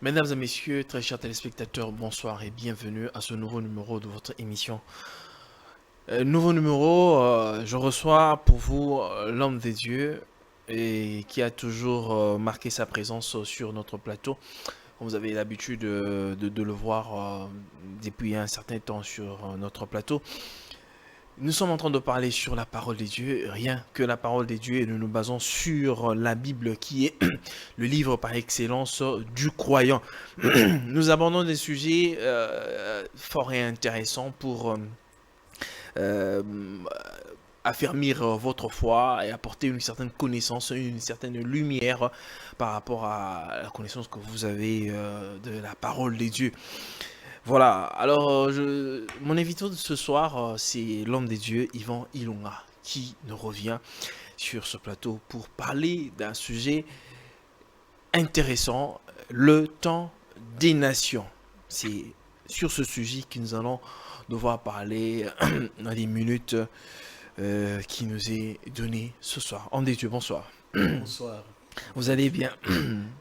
Mesdames et messieurs, très chers téléspectateurs, bonsoir et bienvenue à ce nouveau numéro de votre émission. Nouveau numéro, je reçois pour vous l'homme des dieux et qui a toujours marqué sa présence sur notre plateau. Vous avez l'habitude de le voir depuis un certain temps sur notre plateau. Nous sommes en train de parler sur la parole des dieux, rien que la parole des dieux, et nous nous basons sur la Bible qui est le livre par excellence du croyant. Nous abordons des sujets forts et intéressants pour euh, affermir votre foi et apporter une certaine connaissance, une certaine lumière par rapport à la connaissance que vous avez de la parole des dieux. Voilà, alors mon invité de ce soir, c'est l'homme des dieux, Yvan Ilonga, qui nous revient sur ce plateau pour parler d'un sujet intéressant, le temps des nations. C'est sur ce sujet que nous allons devoir parler dans les minutes qui nous est donné ce soir. Homme des dieux, bonsoir. Bonsoir. Vous allez bien?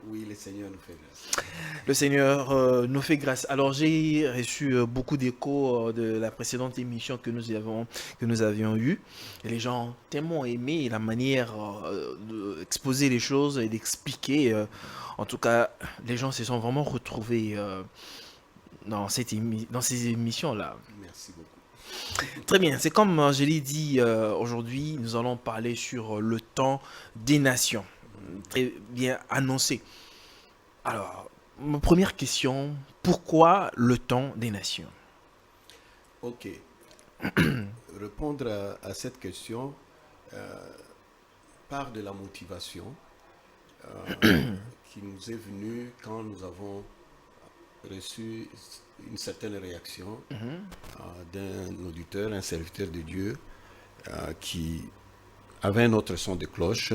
Oui, le Seigneur nous fait grâce. Le Seigneur nous fait grâce. Alors j'ai reçu beaucoup d'échos de la précédente émission que nous avions eue. Et les gens ont tellement aimé la manière d'exposer les choses et d'expliquer. En tout cas, les gens se sont vraiment retrouvés dans ces émissions-là. Merci beaucoup. Très bien, c'est comme je l'ai dit aujourd'hui, nous allons parler sur le temps des nations. Très bien annoncé. Alors, ma première question, pourquoi le temps des nations? Ok. Répondre à cette question part de la motivation qui nous est venue quand nous avons reçu une certaine réaction d'un auditeur, un serviteur de Dieu qui avait un autre son de cloche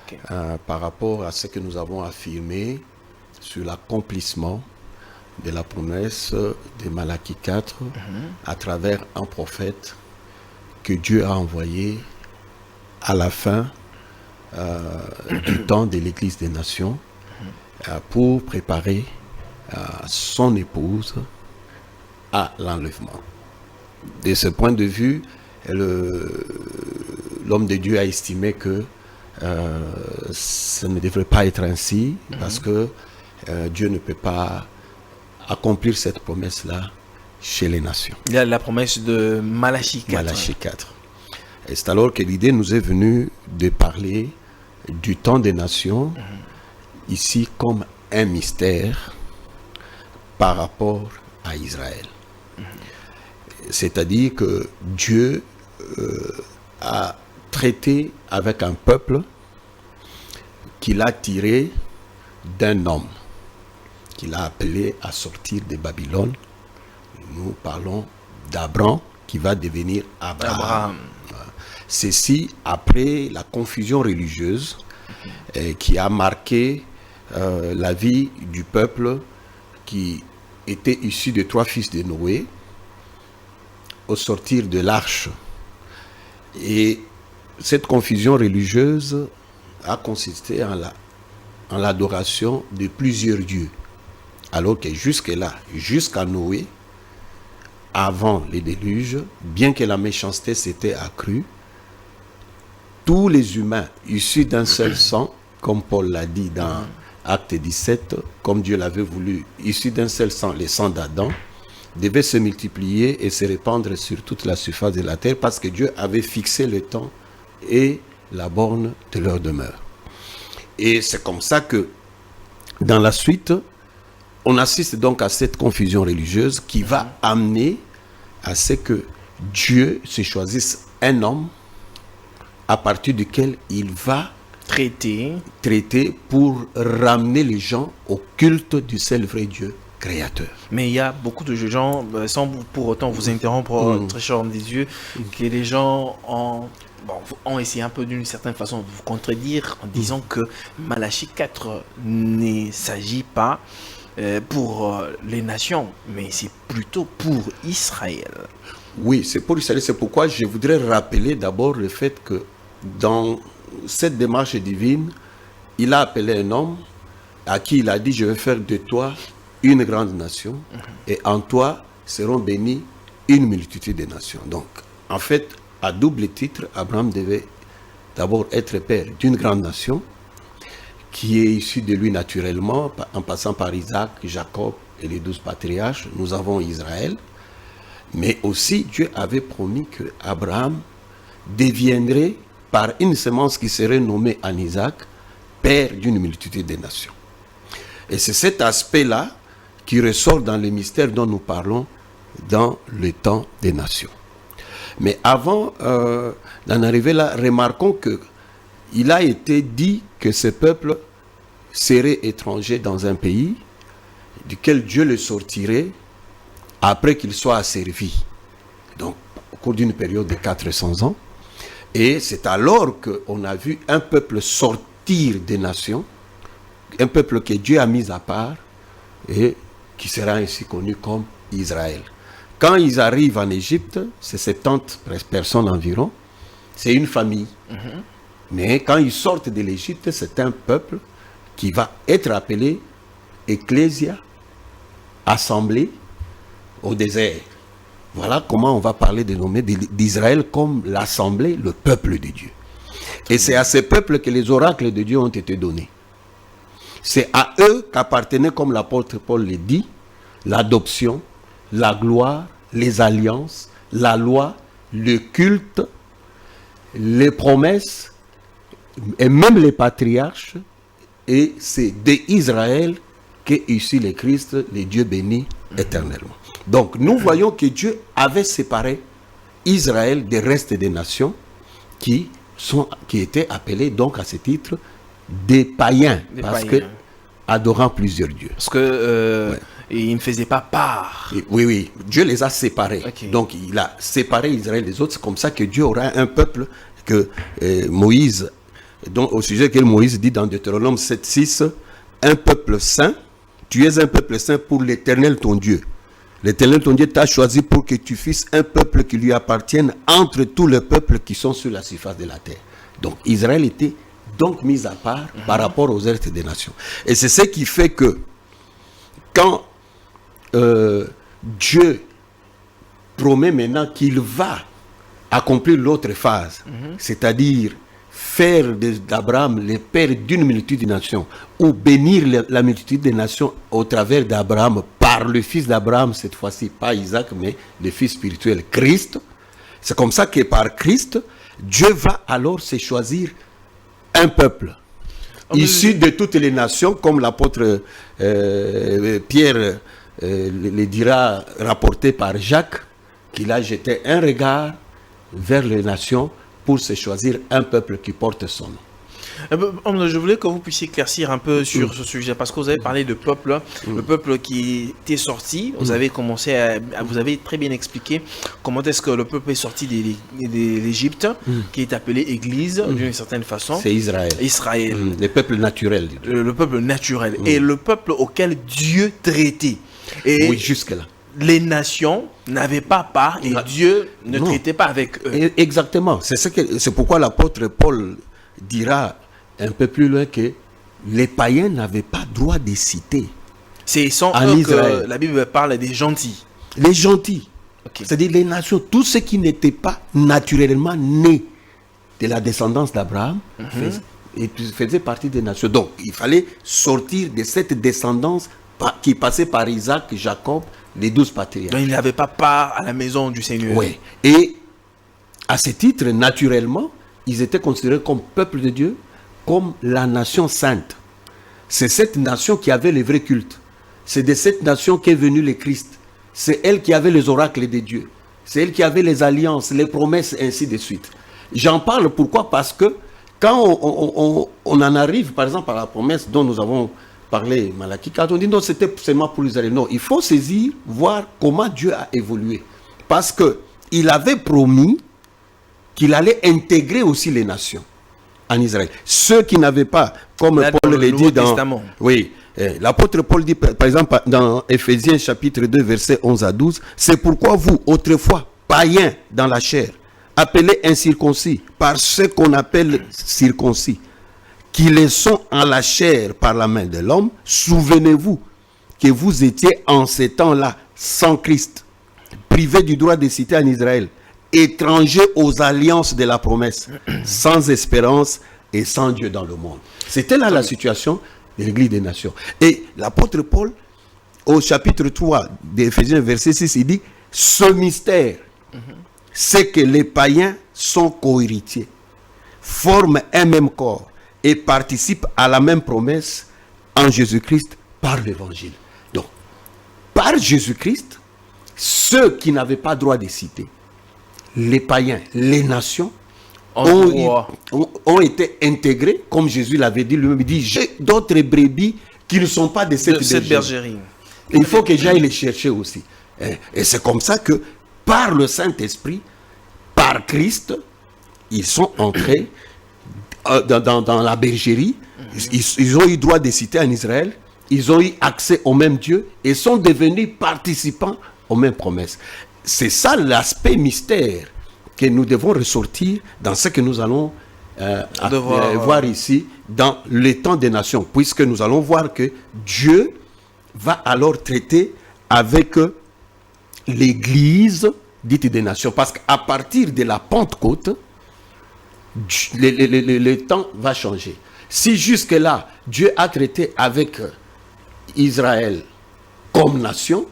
Ok. par rapport à ce que nous avons affirmé sur l'accomplissement de la promesse de Malachie 4 à travers un prophète que Dieu a envoyé à la fin du temps de l'Église des Nations pour préparer son épouse à l'enlèvement. De ce point de vue, l'homme de Dieu a estimé que ça ne devrait pas être ainsi parce que Dieu ne peut pas accomplir cette promesse-là chez les nations. Il y a la promesse de Malachie 4. Malachie 4. Et c'est alors que l'idée nous est venue de parler du temps des nations, ici comme un mystère par rapport à Israël. C'est-à-dire que Dieu a traité avec un peuple qu'il a tiré d'un homme, qu'il a appelé à sortir de Babylone. Nous parlons d'Abraham qui va devenir Abraham. Ceci après la confusion religieuse qui a marqué la vie du peuple qui était issu de 3 fils de Noé au sortir de l'arche. Et cette confusion religieuse a consisté en l'adoration de plusieurs dieux. Alors que jusque-là, jusqu'à Noé, avant le déluge, bien que la méchanceté s'était accrue, tous les humains issus d'un seul sang, comme Paul l'a dit dans Acte 17, comme Dieu l'avait voulu, issus d'un seul sang, le sang d'Adam, devaient se multiplier et se répandre sur toute la surface de la terre parce que Dieu avait fixé le temps et la borne de leur demeure. Et c'est comme ça que, dans la suite, on assiste donc à cette confusion religieuse qui va amener à ce que Dieu se choisisse un homme à partir duquel il va traiter pour ramener les gens au culte du seul vrai Dieu créateur. Mais il y a beaucoup de gens, sans pour autant vous interrompre, très cher homme des dieux, que les gens ont essayé un peu d'une certaine façon de vous contredire en disant que Malachie 4 ne s'agit pas pour les nations, mais c'est plutôt pour Israël. Oui, c'est pour Israël. C'est pourquoi je voudrais rappeler d'abord le fait que dans cette démarche divine, il a appelé un homme à qui il a dit, je vais faire de toi une grande nation, et en toi seront bénies une multitude de nations. Donc, en fait, à double titre, Abraham devait d'abord être père d'une grande nation, qui est issue de lui naturellement, en passant par Isaac, Jacob et les 12 patriarches. Nous avons Israël, mais aussi Dieu avait promis que Abraham deviendrait, par une semence qui serait nommée en Isaac, père d'une multitude de nations. Et c'est cet aspect-là qui ressort dans le mystère dont nous parlons dans le temps des nations. Mais avant d'en arriver là, remarquons que il a été dit que ce peuple serait étranger dans un pays duquel Dieu le sortirait après qu'il soit asservi. Donc, au cours d'une période de 400 ans. Et c'est alors qu'on a vu un peuple sortir des nations, un peuple que Dieu a mis à part et qui sera ainsi connu comme Israël. Quand ils arrivent en Égypte, c'est 70 personnes environ, c'est une famille. Mais quand ils sortent de l'Égypte, c'est un peuple qui va être appelé Ecclésia, assemblée au désert. Voilà comment on va parler de nommer d'Israël comme l'assemblée, le peuple de Dieu. Et c'est à ce peuple que les oracles de Dieu ont été donnés. C'est à eux qu'appartenait, comme l'apôtre Paul le dit, l'adoption, la gloire, les alliances, la loi, le culte, les promesses, et même les patriarches. Et c'est d'Israël qu'est issu le Christ, le Dieu béni éternellement. Donc nous voyons que Dieu avait séparé Israël des restes des nations qui étaient appelés donc à ce titre des païens, que adorant plusieurs dieux. Parce que ils ne faisaient pas part. Oui, Dieu les a séparés. Okay. Donc il a séparé Israël des autres. C'est comme ça que Dieu aura un peuple que Moïse, donc au sujet que Moïse dit dans Deutéronome 7:6, un peuple saint, tu es un peuple saint pour l'Éternel ton Dieu. L'Éternel ton Dieu t'a choisi pour que tu fasses un peuple qui lui appartienne entre tous les peuples qui sont sur la surface de la terre. Donc Israël était donc mis à part par rapport aux restes des nations. Et c'est ce qui fait que quand Dieu promet maintenant qu'il va accomplir l'autre phase, c'est-à-dire faire d'Abraham le père d'une multitude de nations, ou bénir la multitude des nations au travers d'Abraham, par le fils d'Abraham, cette fois-ci pas Isaac, mais le fils spirituel Christ. C'est comme ça que par Christ, Dieu va alors se choisir un peuple issu de toutes les nations, comme l'apôtre Pierre le dira, rapporté par Jacques, qu'il a jeté un regard vers les nations pour se choisir un peuple qui porte son nom. Je voulais que vous puissiez éclaircir un peu sur ce sujet, parce que vous avez parlé de peuple, le peuple qui était sorti, vous avez commencé vous avez très bien expliqué comment est-ce que le peuple est sorti de l'Égypte, qui est appelé Église d'une certaine façon. C'est Israël. Le peuple naturel. Le peuple naturel. Et le peuple auquel Dieu traitait. Et oui, jusque-là. Les nations n'avaient pas part et Dieu ne traitait pas avec eux. Exactement. C'est pourquoi l'apôtre Paul dira un peu plus loin que les païens n'avaient pas droit de citer. C'est sans eux que la Bible parle des gentils. Les gentils. Okay. C'est-à-dire les nations, tous ceux qui n'étaient pas naturellement nés de la descendance d'Abraham faisaient partie des nations. Donc il fallait sortir de cette descendance qui passait par Isaac, Jacob, les 12 patriarches. Donc ils n'avaient pas part à la maison du Seigneur. Oui. Et à ce titre, naturellement, ils étaient considérés comme peuple de Dieu, comme la nation sainte. C'est cette nation qui avait le vrai culte. C'est de cette nation qu'est venu le Christ. C'est elle qui avait les oracles de Dieu. C'est elle qui avait les alliances, les promesses, ainsi de suite. J'en parle pourquoi? Parce que quand on en arrive, par exemple, à la promesse dont nous avons parlé, Malachie 4, on dit non, c'était seulement pour Israël. Non, il faut saisir, voir comment Dieu a évolué. Parce qu'il avait promis qu'il allait intégrer aussi les nations en Israël. Ceux qui n'avaient pas, comme là, Paul le dit dans... Testament. Oui, l'apôtre Paul dit par exemple dans Éphésiens chapitre 2 versets 11 à 12, c'est pourquoi vous, autrefois, païens dans la chair, appelés incirconcis, par ceux qu'on appelle circoncis, qui les sont en la chair par la main de l'homme, souvenez-vous que vous étiez en ces temps-là sans Christ, privés du droit de cité en Israël, étrangers aux alliances de la promesse, sans espérance et sans Dieu dans le monde. C'était là la situation de l'Église des Nations. Et l'apôtre Paul, au chapitre 3 d'Éphésiens, verset 6, il dit, ce mystère, c'est que les païens sont co-héritiers, forment un même corps et participent à la même promesse en Jésus-Christ par l'évangile. Donc, par Jésus-Christ, ceux qui n'avaient pas droit de cité, les païens, les nations, ont été intégrés, comme Jésus l'avait dit lui-même, il dit, j'ai d'autres brebis qui ne sont pas de cette bergerie. Il faut que j'aille les chercher aussi. Et c'est comme ça que, par le Saint-Esprit, par Christ, ils sont entrés dans la bergerie. Ils ont eu droit de cité en Israël. Ils ont eu accès au même Dieu et sont devenus participants aux mêmes promesses. C'est ça l'aspect mystère que nous devons ressortir dans ce que nous allons voir ici dans les temps des nations, puisque nous allons voir que Dieu va alors traiter avec l'Église dite des nations. Parce qu'à partir de la Pentecôte, le temps va changer. Si jusque-là, Dieu a traité avec Israël comme nation,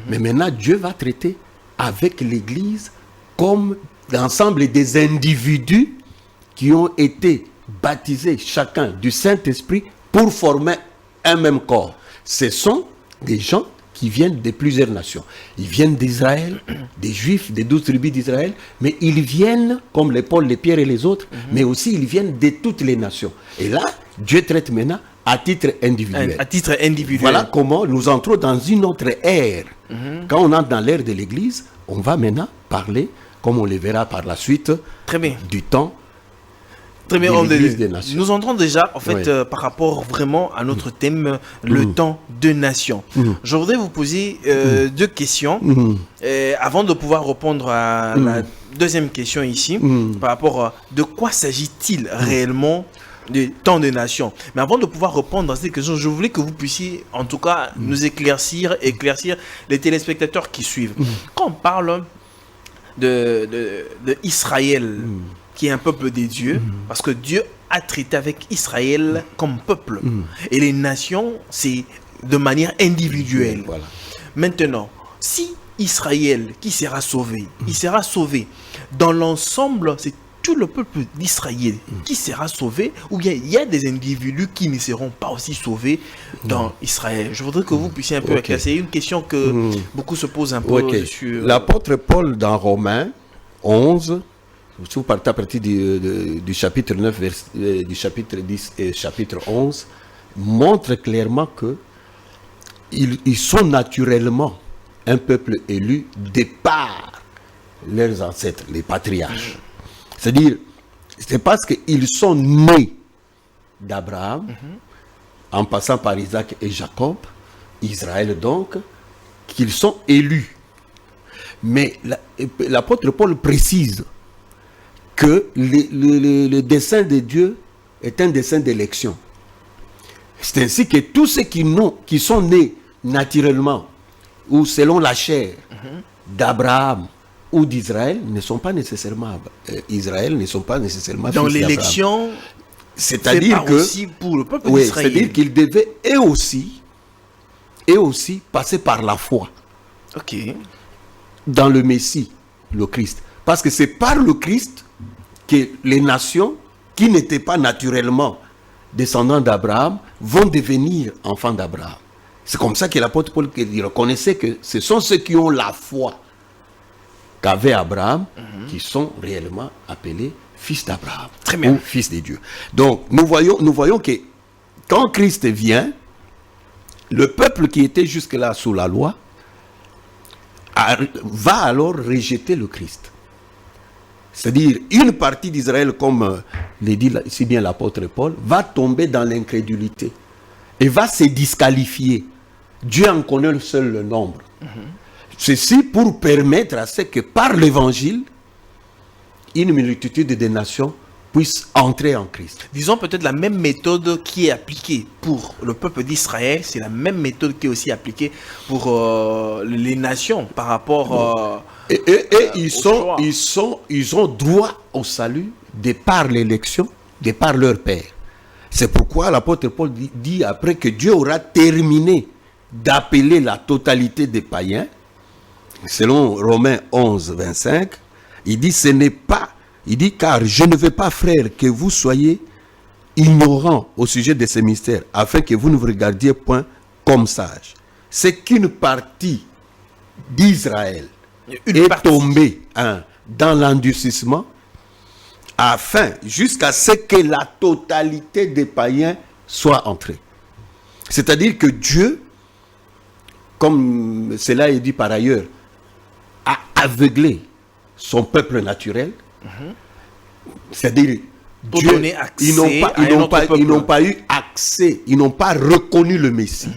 mais maintenant Dieu va traiter avec l'Église comme l'ensemble des individus qui ont été baptisés chacun du Saint-Esprit pour former un même corps. Ce sont des gens qui viennent de plusieurs nations. Ils viennent d'Israël, des Juifs, des 12 tribus d'Israël, mais ils viennent, comme les Paul, les Pierre et les autres, mais aussi ils viennent de toutes les nations. Et là, Dieu traite maintenant à titre individuel. À titre individuel. Voilà comment nous entrons dans une autre ère. Quand on entre dans l'ère de l'Église, on va maintenant parler, comme on le verra par la suite, très bien, du temps. Très bien, nous entrons déjà en fait par rapport vraiment à notre thème, le temps de nation. Je voudrais vous poser deux questions avant de pouvoir répondre à la deuxième question ici, par rapport à de quoi s'agit-il réellement du temps de nation. Mais avant de pouvoir répondre à cette question, je voulais que vous puissiez en tout cas nous éclaircir les téléspectateurs qui suivent. Quand on parle de Israël, qui est un peuple des dieux, parce que Dieu a traité avec Israël comme peuple. Et les nations, c'est de manière individuelle. Voilà. Maintenant, si Israël qui sera sauvé, il sera sauvé dans l'ensemble, c'est tout le peuple d'Israël qui sera sauvé, ou bien il y a des individus qui ne seront pas aussi sauvés dans Israël. Je voudrais que vous puissiez un peu éclairer. C'est une question que beaucoup se posent un peu sur... L'apôtre Paul dans Romains 11, si vous partez à partir du chapitre 9, du chapitre 10 et chapitre 11, montre clairement que ils sont naturellement un peuple élu de par leurs ancêtres, les patriarches. C'est-à-dire, c'est parce qu'ils sont nés d'Abraham, en passant par Isaac et Jacob, Israël donc, qu'ils sont élus. Mais l'apôtre Paul précise que le dessein de Dieu est un dessein d'élection. C'est ainsi que tous ceux qui sont nés naturellement ou selon la chair d'Abraham ou d'Israël ne sont pas nécessairement Israël, ne sont pas nécessairement dans l'élection. C'est-à-dire que aussi pour le peuple d'Israël. C'est-à-dire qu'ils devaient eux aussi passer par la foi. Dans le Messie, le Christ. Parce que c'est par le Christ que les nations qui n'étaient pas naturellement descendants d'Abraham vont devenir enfants d'Abraham. C'est comme ça que l'apôtre Paul reconnaissait que ce sont ceux qui ont la foi qu'avait Abraham qui sont réellement appelés fils d'Abraham ou fils de Dieu. Donc nous voyons que quand Christ vient, le peuple qui était jusque-là sous la loi va alors rejeter le Christ. C'est-à-dire, une partie d'Israël, comme le dit si bien l'apôtre Paul, va tomber dans l'incrédulité et va se disqualifier. Dieu en connaît seul le nombre. Ceci pour permettre à ce que par l'évangile, une multitude de nations puissent entrer en Christ. Disons peut-être la même méthode qui est appliquée pour le peuple d'Israël, c'est la même méthode qui est aussi appliquée pour les nations par rapport Et ils ont droit au salut de par l'élection, de par leur Père. C'est pourquoi l'apôtre Paul dit après que Dieu aura terminé d'appeler la totalité des païens, selon Romains 11, 25, il dit ce n'est pas, il dit car je ne veux pas, frères, que vous soyez ignorants au sujet de ces mystères, afin que vous ne vous regardiez point comme sages. C'est qu'une partie d'Israël est tombée dans l'endurcissement, afin, jusqu'à ce que la totalité des païens soit entrée. C'est-à-dire que Dieu, comme cela est dit par ailleurs, a aveuglé son peuple naturel. C'est-à-dire, Dieu, ils n'ont pas eu accès, ils n'ont pas reconnu le Messie.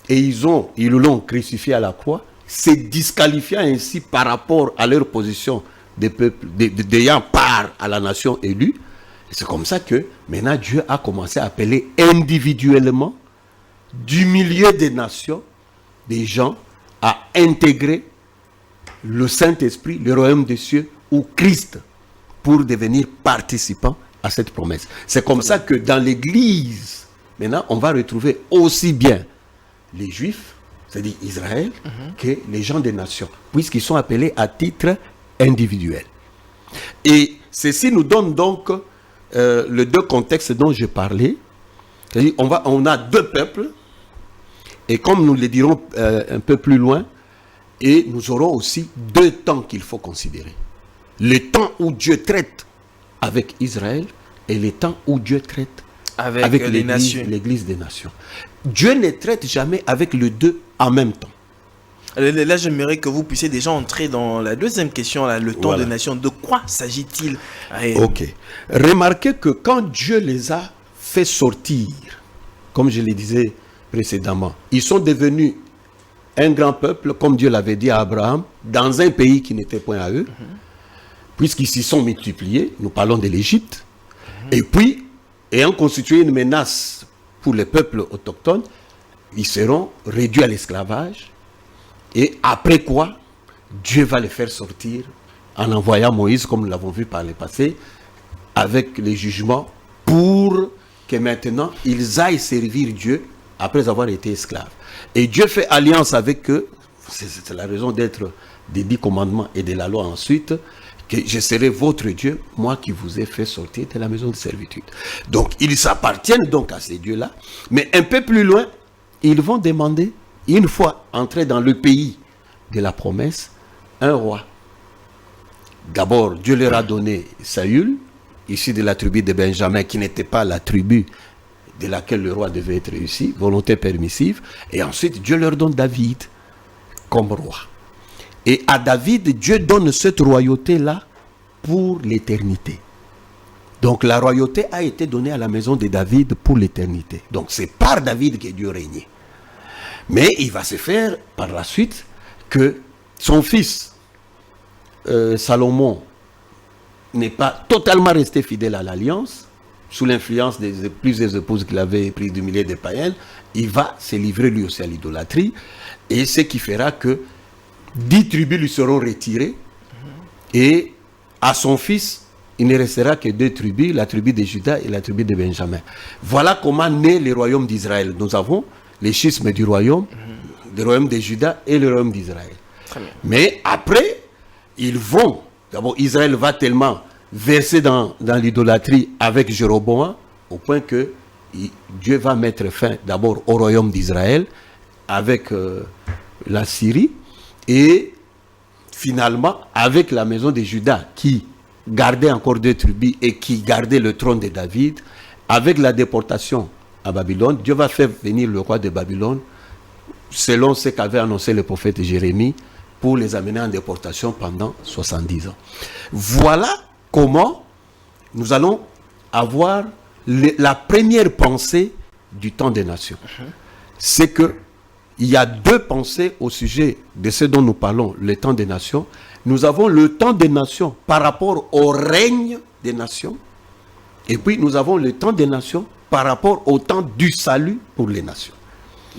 Et ils l'ont crucifié à la croix, se disqualifiant ainsi par rapport à leur position des peuples, d'ayant part à la nation élue. C'est comme ça que maintenant Dieu a commencé à appeler individuellement du milieu des nations des gens à intégrer le Saint-Esprit, le royaume des cieux ou Christ pour devenir participants à cette promesse. C'est comme ça que dans l'Église, maintenant, on va retrouver aussi bien les Juifs, c'est-à-dire Israël, que les gens des nations, puisqu'ils sont appelés à titre individuel. Et ceci nous donne donc les deux contextes dont je parlais. C'est-à-dire, on a deux peuples, et comme nous le dirons un peu plus loin, et nous aurons aussi deux temps qu'il faut considérer. Le temps où Dieu traite avec Israël et le temps où Dieu traite avec l'Église des nations. Dieu ne traite jamais avec les deux en même temps. Là, j'aimerais que vous puissiez déjà entrer dans la deuxième question, là, le temps des nations. De quoi s'agit-il? Ok. Remarquez que quand Dieu les a fait sortir, comme je le disais précédemment, ils sont devenus un grand peuple, comme Dieu l'avait dit à Abraham, dans un pays qui n'était point à eux, puisqu'ils s'y sont multipliés. Nous parlons de l'Égypte. Et puis, ayant constitué une menace pour les peuples autochtones, ils seront réduits à l'esclavage. Et après quoi, Dieu va les faire sortir en envoyant Moïse, comme nous l'avons vu par le passé, avec les jugements pour que maintenant ils aillent servir Dieu après avoir été esclaves. Et Dieu fait alliance avec eux, c'est la raison d'être des 10 commandements et de la loi ensuite, que je serai votre Dieu, moi qui vous ai fait sortir de la maison de servitude. Donc ils s'appartiennent donc à ces dieux-là, mais un peu plus loin, ils vont demander, une fois entrés dans le pays de la promesse, un roi. D'abord, Dieu leur a donné Saül, issu de la tribu de Benjamin, qui n'était pas la tribu de laquelle le roi devait être issu, volonté permissive. Et ensuite, Dieu leur donne David comme roi. Et à David, Dieu donne cette royauté-là pour l'éternité. Donc la royauté a été donnée à la maison de David pour l'éternité. Donc c'est par David que Dieu régnait. Mais il va se faire par la suite que son fils, Salomon, n'est pas totalement resté fidèle à l'alliance, sous l'influence des plusieurs épouses qu'il avait prises du milieu des païens. Il va se livrer lui aussi à l'idolâtrie, et ce qui fera que 10 tribus lui seront retirées, et à son fils, il ne restera que 2 tribus, la tribu de Juda et la tribu de Benjamin. Voilà comment naît le royaume d'Israël. Nous avons les schismes du royaume de Juda et le royaume d'Israël. Mais après, d'abord Israël va tellement verser dans l'idolâtrie avec Jéroboam, au point que Dieu va mettre fin d'abord au royaume d'Israël avec la Syrie, et finalement avec la maison de Juda qui gardait encore 2 tribus et qui gardait le trône de David. Avec la déportation à Babylone, Dieu va faire venir le roi de Babylone selon ce qu'avait annoncé le prophète Jérémie, pour les amener en déportation pendant 70 ans. Voilà comment nous allons avoir la première pensée du temps des nations. C'est que il y a 2 pensées au sujet de ce dont nous parlons, le temps des nations. Nous avons le temps des nations par rapport au règne des nations, Et puis nous avons le temps des nations par rapport au temps du salut pour les nations.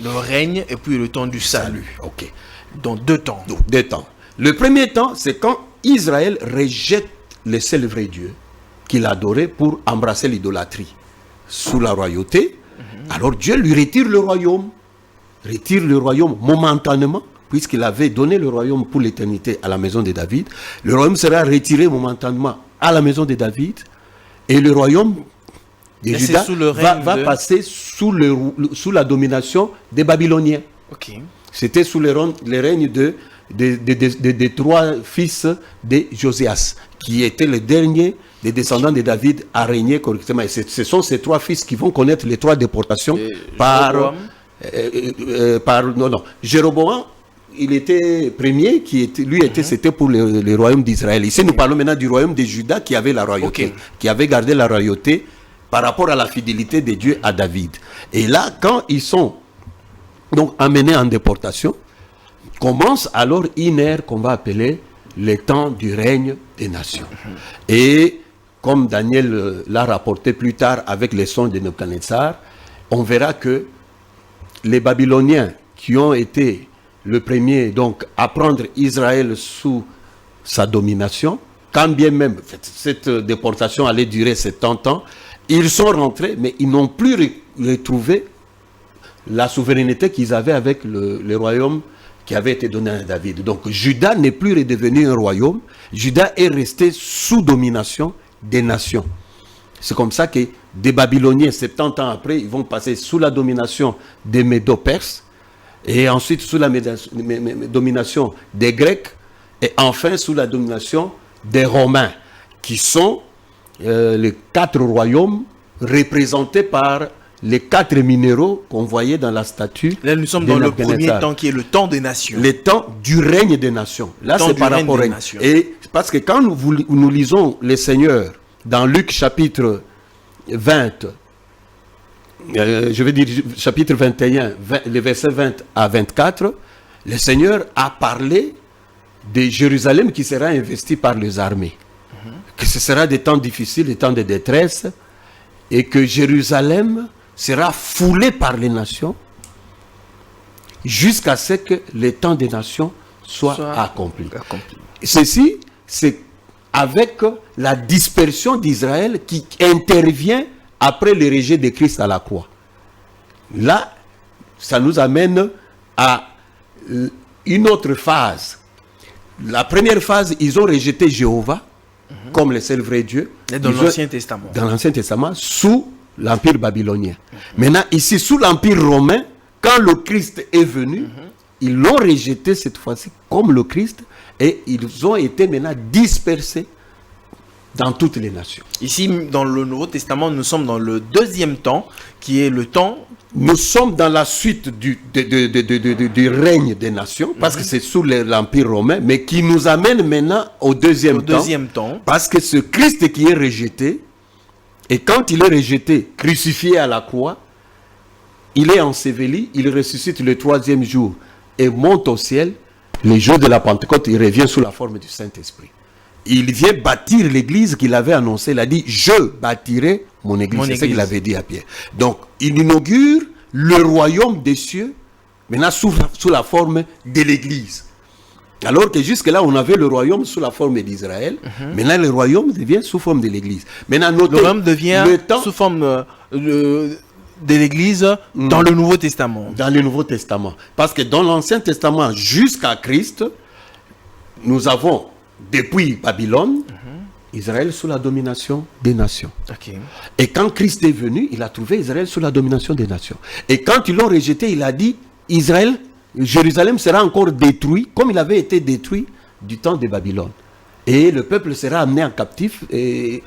Le règne et puis le temps du salut. Ok. Donc 2 temps. Donc 2 temps. Le premier temps, c'est quand Israël rejette le seul vrai Dieu qu'il adorait pour embrasser l'idolâtrie sous la royauté. Alors Dieu lui retire le royaume momentanément, puisqu'il avait donné le royaume pour l'éternité à la maison de David. Le royaume sera retiré momentanément à la maison de David, et le royaume de Juda va passer sous la domination des Babyloniens. Okay. C'était sous le règne des 3 fils de Josias, qui étaient les derniers des descendants de David à régner correctement. Et ce sont ces 3 fils qui vont connaître les 3 déportations Jéroboam, il était premier, c'était pour le royaume d'Israël. Ici, nous parlons maintenant du royaume de Juda qui avait la royauté, qui avait gardé la royauté par rapport à la fidélité de Dieu à David. Et là, quand ils sont donc amenés en déportation, commence alors une ère qu'on va appeler le temps du règne des nations. Et comme Daniel l'a rapporté plus tard avec les sons de Nebuchadnezzar, on verra que les Babyloniens qui ont été le premier donc à prendre Israël sous sa domination, quand bien même cette déportation allait durer 70 ans, ils sont rentrés, mais ils n'ont plus retrouvé la souveraineté qu'ils avaient avec le royaume qui avait été donné à David. Donc Juda n'est plus redevenu un royaume, Juda est resté sous domination des nations. C'est comme ça que des Babyloniens, 70 ans après, ils vont passer sous la domination des Médo-Perses, et ensuite sous la domination des Grecs, et enfin sous la domination des Romains, qui sont les 4 royaumes représentés par les 4 minéraux qu'on voyait dans la statue. Là, nous sommes dans le premier temps qui est le temps des nations. Le temps du règne des nations. Là, c'est par rapport au règne. Et parce que quand nous lisons les Seigneurs dans Luc chapitre 20, je vais dire chapitre 21, les versets 20 à 24, le Seigneur a parlé de Jérusalem qui sera investie par les armées. Que ce sera des temps difficiles, des temps de détresse, et que Jérusalem sera foulé par les nations jusqu'à ce que le temps des nations soit accompli. Ceci, c'est avec la dispersion d'Israël qui intervient après le rejet de Christ à la croix. Là, ça nous amène à une autre phase. La première phase, ils ont rejeté Jéhovah comme le seul vrai Dieu. Et dans l'Ancien Testament. Dans l'Ancien Testament, sous l'Empire babylonien. Maintenant, ici, sous l'Empire romain, quand le Christ est venu, ils l'ont rejeté cette fois-ci comme le Christ, et ils ont été maintenant dispersés dans toutes les nations. Ici, dans le Nouveau Testament, nous sommes dans le 2e temps, qui est le temps... Nous sommes dans la suite du règne des nations, parce que c'est sous l'Empire romain, mais qui nous amène maintenant au deuxième temps. Parce que ce Christ qui est rejeté, et quand il est rejeté, crucifié à la croix, il est enseveli, il ressuscite le 3e jour et monte au ciel. Le jour de la Pentecôte, il revient sous la forme du Saint-Esprit. Il vient bâtir l'église qu'il avait annoncée. Il a dit, je bâtirai mon église. C'est ce qu'il avait dit à Pierre. Donc, il inaugure le royaume des cieux, maintenant sous la forme de l'église. Alors que jusque-là, on avait le royaume sous la forme d'Israël. Maintenant, le royaume devient sous forme de l'église. Maintenant, notez, le royaume devient sous forme de l'église dans le Nouveau Testament. Dans le Nouveau Testament. Parce que dans l'Ancien Testament, jusqu'à Christ, nous avons, depuis Babylone, Israël sous la domination des nations. Okay. Et quand Christ est venu, il a trouvé Israël sous la domination des nations. Et quand ils l'ont rejeté, il a dit, Jérusalem sera encore détruit, comme il avait été détruit du temps de Babylone. Et le peuple sera amené en captif, et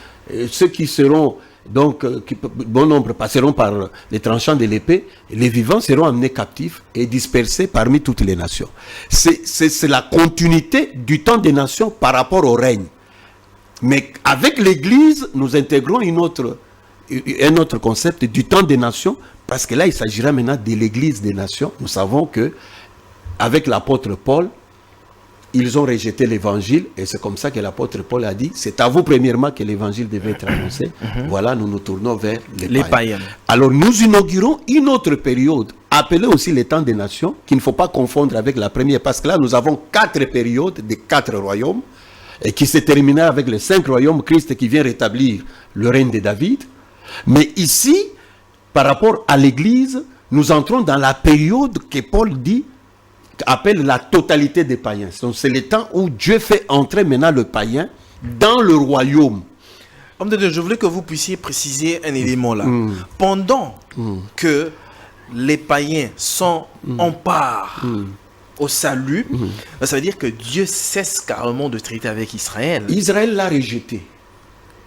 ceux qui seront, donc, bon nombre passeront par les tranchants de l'épée, les vivants seront amenés captifs et dispersés parmi toutes les nations. C'est la continuité du temps des nations par rapport au règne. Mais avec l'Église, nous intégrons un autre concept du temps des nations, parce que là, il s'agira maintenant de l'Église des nations. Nous savons que avec l'apôtre Paul, ils ont rejeté l'évangile, et c'est comme ça que l'apôtre Paul a dit, c'est à vous premièrement que l'évangile devait être annoncé. Voilà, nous nous tournons vers les païens. Alors nous inaugurons une autre période, appelée aussi les temps des nations, qu'il ne faut pas confondre avec la première, parce que là nous avons 4 périodes de 4 royaumes, et qui se terminent avec les 5 royaumes, Christ qui vient rétablir le règne de David. Mais ici, par rapport à l'Église, nous entrons dans la période que Paul dit, appelle la totalité des païens. Donc c'est le temps où Dieu fait entrer maintenant le païen dans le royaume. Homme de Dieu, je voulais que vous puissiez préciser un élément là. Pendant que les païens sont en part au salut, ça veut dire que Dieu cesse carrément de traiter avec Israël. Israël l'a rejeté.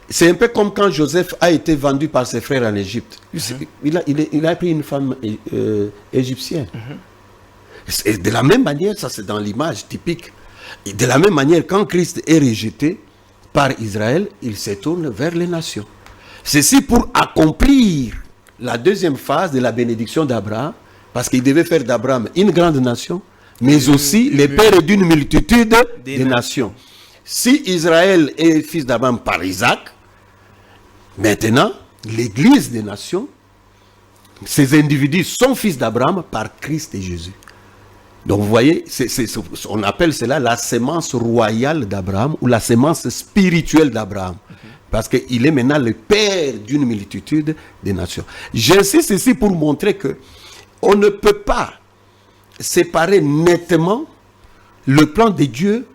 C'est un peu comme quand Joseph a été vendu par ses frères en Égypte. Il a pris une femme égyptienne. Et de la même manière, ça c'est dans l'image typique, et de la même manière, quand Christ est rejeté par Israël, il se tourne vers les nations. Ceci pour accomplir la deuxième phase de la bénédiction d'Abraham, parce qu'il devait faire d'Abraham une grande nation, mais aussi le père d'une multitude de nations. Si Israël est fils d'Abraham par Isaac, maintenant, l'église des nations, ces individus sont fils d'Abraham par Christ et Jésus. Donc vous voyez, on appelle cela la sémence royale d'Abraham ou la sémence spirituelle d'Abraham. Parce qu'il est maintenant le père d'une multitude de nations. J'insiste ici pour montrer que on ne peut pas séparer nettement le plan de Dieu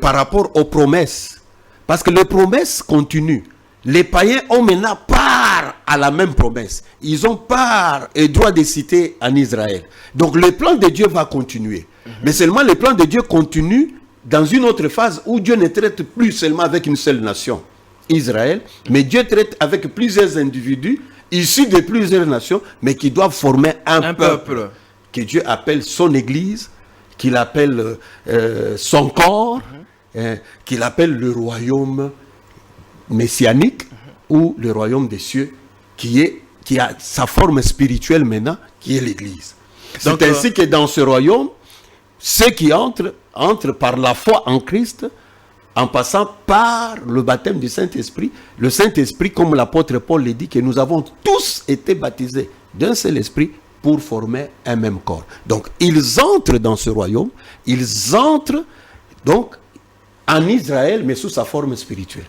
par rapport aux promesses. Parce que les promesses continuent. Les païens ont maintenant part à la même promesse. Ils ont part et droit de citer en Israël. Donc le plan de Dieu va continuer. Mais seulement le plan de Dieu continue dans une autre phase où Dieu ne traite plus seulement avec une seule nation, Israël, mais Dieu traite avec plusieurs individus issus de plusieurs nations, mais qui doivent former un peuple que Dieu appelle son église, qu'il appelle son corps, qu'il appelle le royaume messianique ou le royaume des cieux qui a sa forme spirituelle maintenant, qui est l'église. C'est ainsi que dans ce royaume, ceux qui entrent par la foi en Christ, en passant par le baptême du Saint-Esprit. Le Saint-Esprit, comme l'apôtre Paul le dit, que nous avons tous été baptisés d'un seul esprit pour former un même corps. Donc, ils entrent dans ce royaume, ils entrent donc en Israël, mais sous sa forme spirituelle.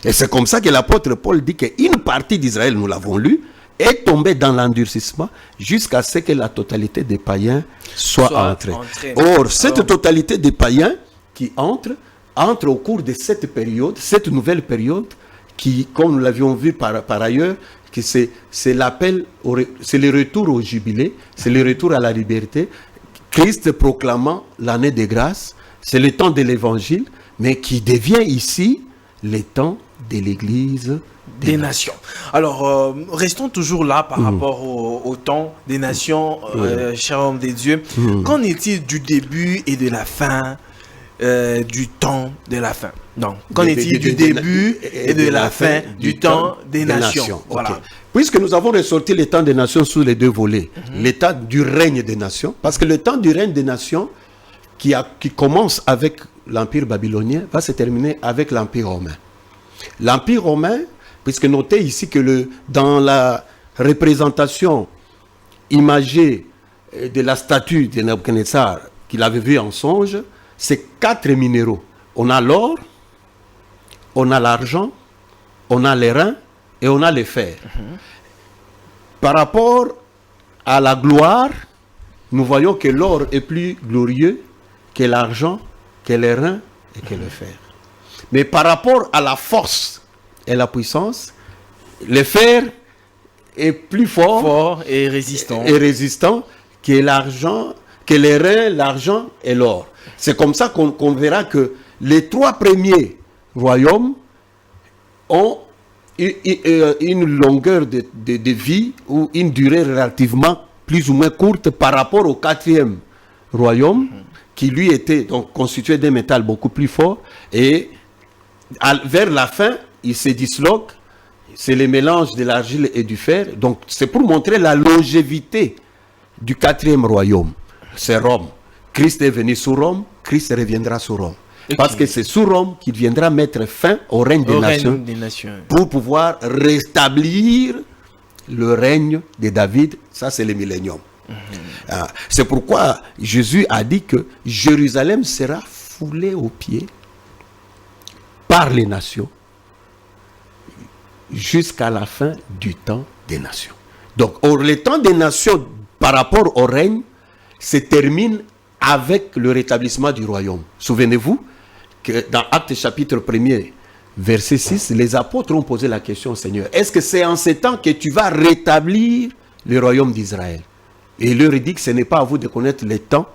Et c'est comme ça que l'apôtre Paul dit qu'une partie d'Israël, nous l'avons lu, est tombée dans l'endurcissement jusqu'à ce que la totalité des païens soit entrée. Or, cette totalité des païens qui entre au cours de cette période, cette nouvelle période, qui, comme nous l'avions vu par ailleurs, que c'est l'appel, c'est le retour au jubilé, c'est le retour à la liberté, Christ proclamant l'année de grâce, c'est le temps de l'évangile, mais qui devient ici le temps de l'église des nations. Alors, restons toujours là par rapport au temps des nations, cher homme des dieux. Qu'en est-il du début et de la fin du temps de la fin? Donc, qu'en est-il du début et de la fin du temps des nations? Voilà. Okay. Puisque nous avons ressorti le temps des nations sous les deux volets, l'état du règne des nations, parce que le temps du règne des nations qui commence avec l'Empire babylonien va se terminer avec l'Empire romain. L'Empire romain, puisque notez ici que dans la représentation imagée de la statue de Nebuchadnezzar qu'il avait vue en songe, c'est 4 minéraux. On a l'or, on a l'argent, on a les reins et on a le fer. Par rapport à la gloire, nous voyons que l'or est plus glorieux que l'argent, que les reins et que le fer. Mais par rapport à la force et la puissance, le fer est plus fort et résistant que l'argent, que les reins, l'argent et l'or. C'est comme ça qu'on verra que les 3 premiers royaumes ont une longueur de vie ou une durée relativement plus ou moins courte par rapport au 4e royaume qui lui était donc constitué d'un métal beaucoup plus fort et vers la fin il se disloque. C'est le mélange de l'argile et du fer. Donc c'est pour montrer la longévité du 4e royaume. C'est Rome. Christ est venu sur Rome, Christ reviendra sur Rome. Ok. Parce que c'est sur Rome qu'il viendra mettre fin au règne des nations pour pouvoir rétablir le règne de David. Ça, c'est le millénium. C'est pourquoi Jésus a dit que Jérusalem sera foulée aux pieds par les nations jusqu'à la fin du temps des nations. Donc, le temps des nations par rapport au règne se termine avec le rétablissement du royaume. Souvenez-vous que dans Actes chapitre 1er, verset 6, les apôtres ont posé la question au Seigneur: est-ce que c'est en ces temps que tu vas rétablir le royaume d'Israël? Et il leur dit que ce n'est pas à vous de connaître les temps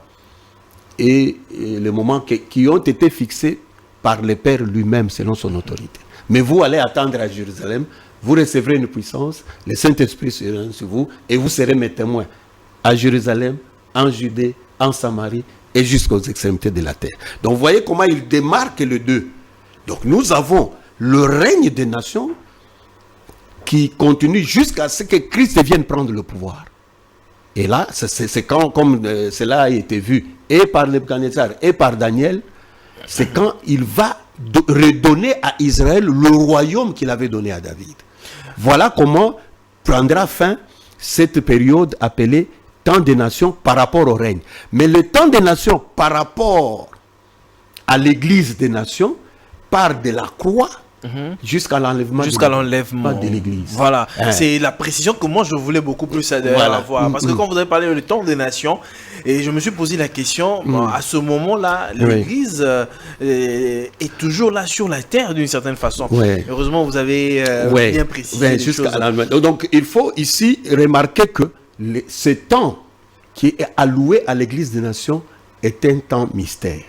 et les moments qui ont été fixés par le Père lui-même selon son autorité. Mais vous allez attendre à Jérusalem, vous recevrez une puissance, le Saint-Esprit sera sur vous et vous serez mes témoins à Jérusalem, en Judée, en Samarie et jusqu'aux extrémités de la terre. Donc vous voyez comment il démarque les deux. Donc nous avons le règne des nations qui continue jusqu'à ce que Christ vienne prendre le pouvoir. Et là, c'est quand, comme cela a été vu et par Nebuchadnezzar et par Daniel, c'est quand il va redonner à Israël le royaume qu'il avait donné à David. Voilà comment prendra fin cette période appelée temps des nations par rapport au règne. Mais le temps des nations par rapport à l'église des nations part de la croix jusqu'à l'enlèvement de l'église. Voilà, c'est la précision que moi je voulais beaucoup plus avoir. Parce que quand vous avez parlé du temps des nations, et je me suis posé la question, à ce moment-là, l'église est toujours là sur la terre d'une certaine façon. Heureusement, vous avez bien précisé les choses. Donc, il faut ici remarquer que ce temps qui est alloué à l'église des nations est un temps mystère.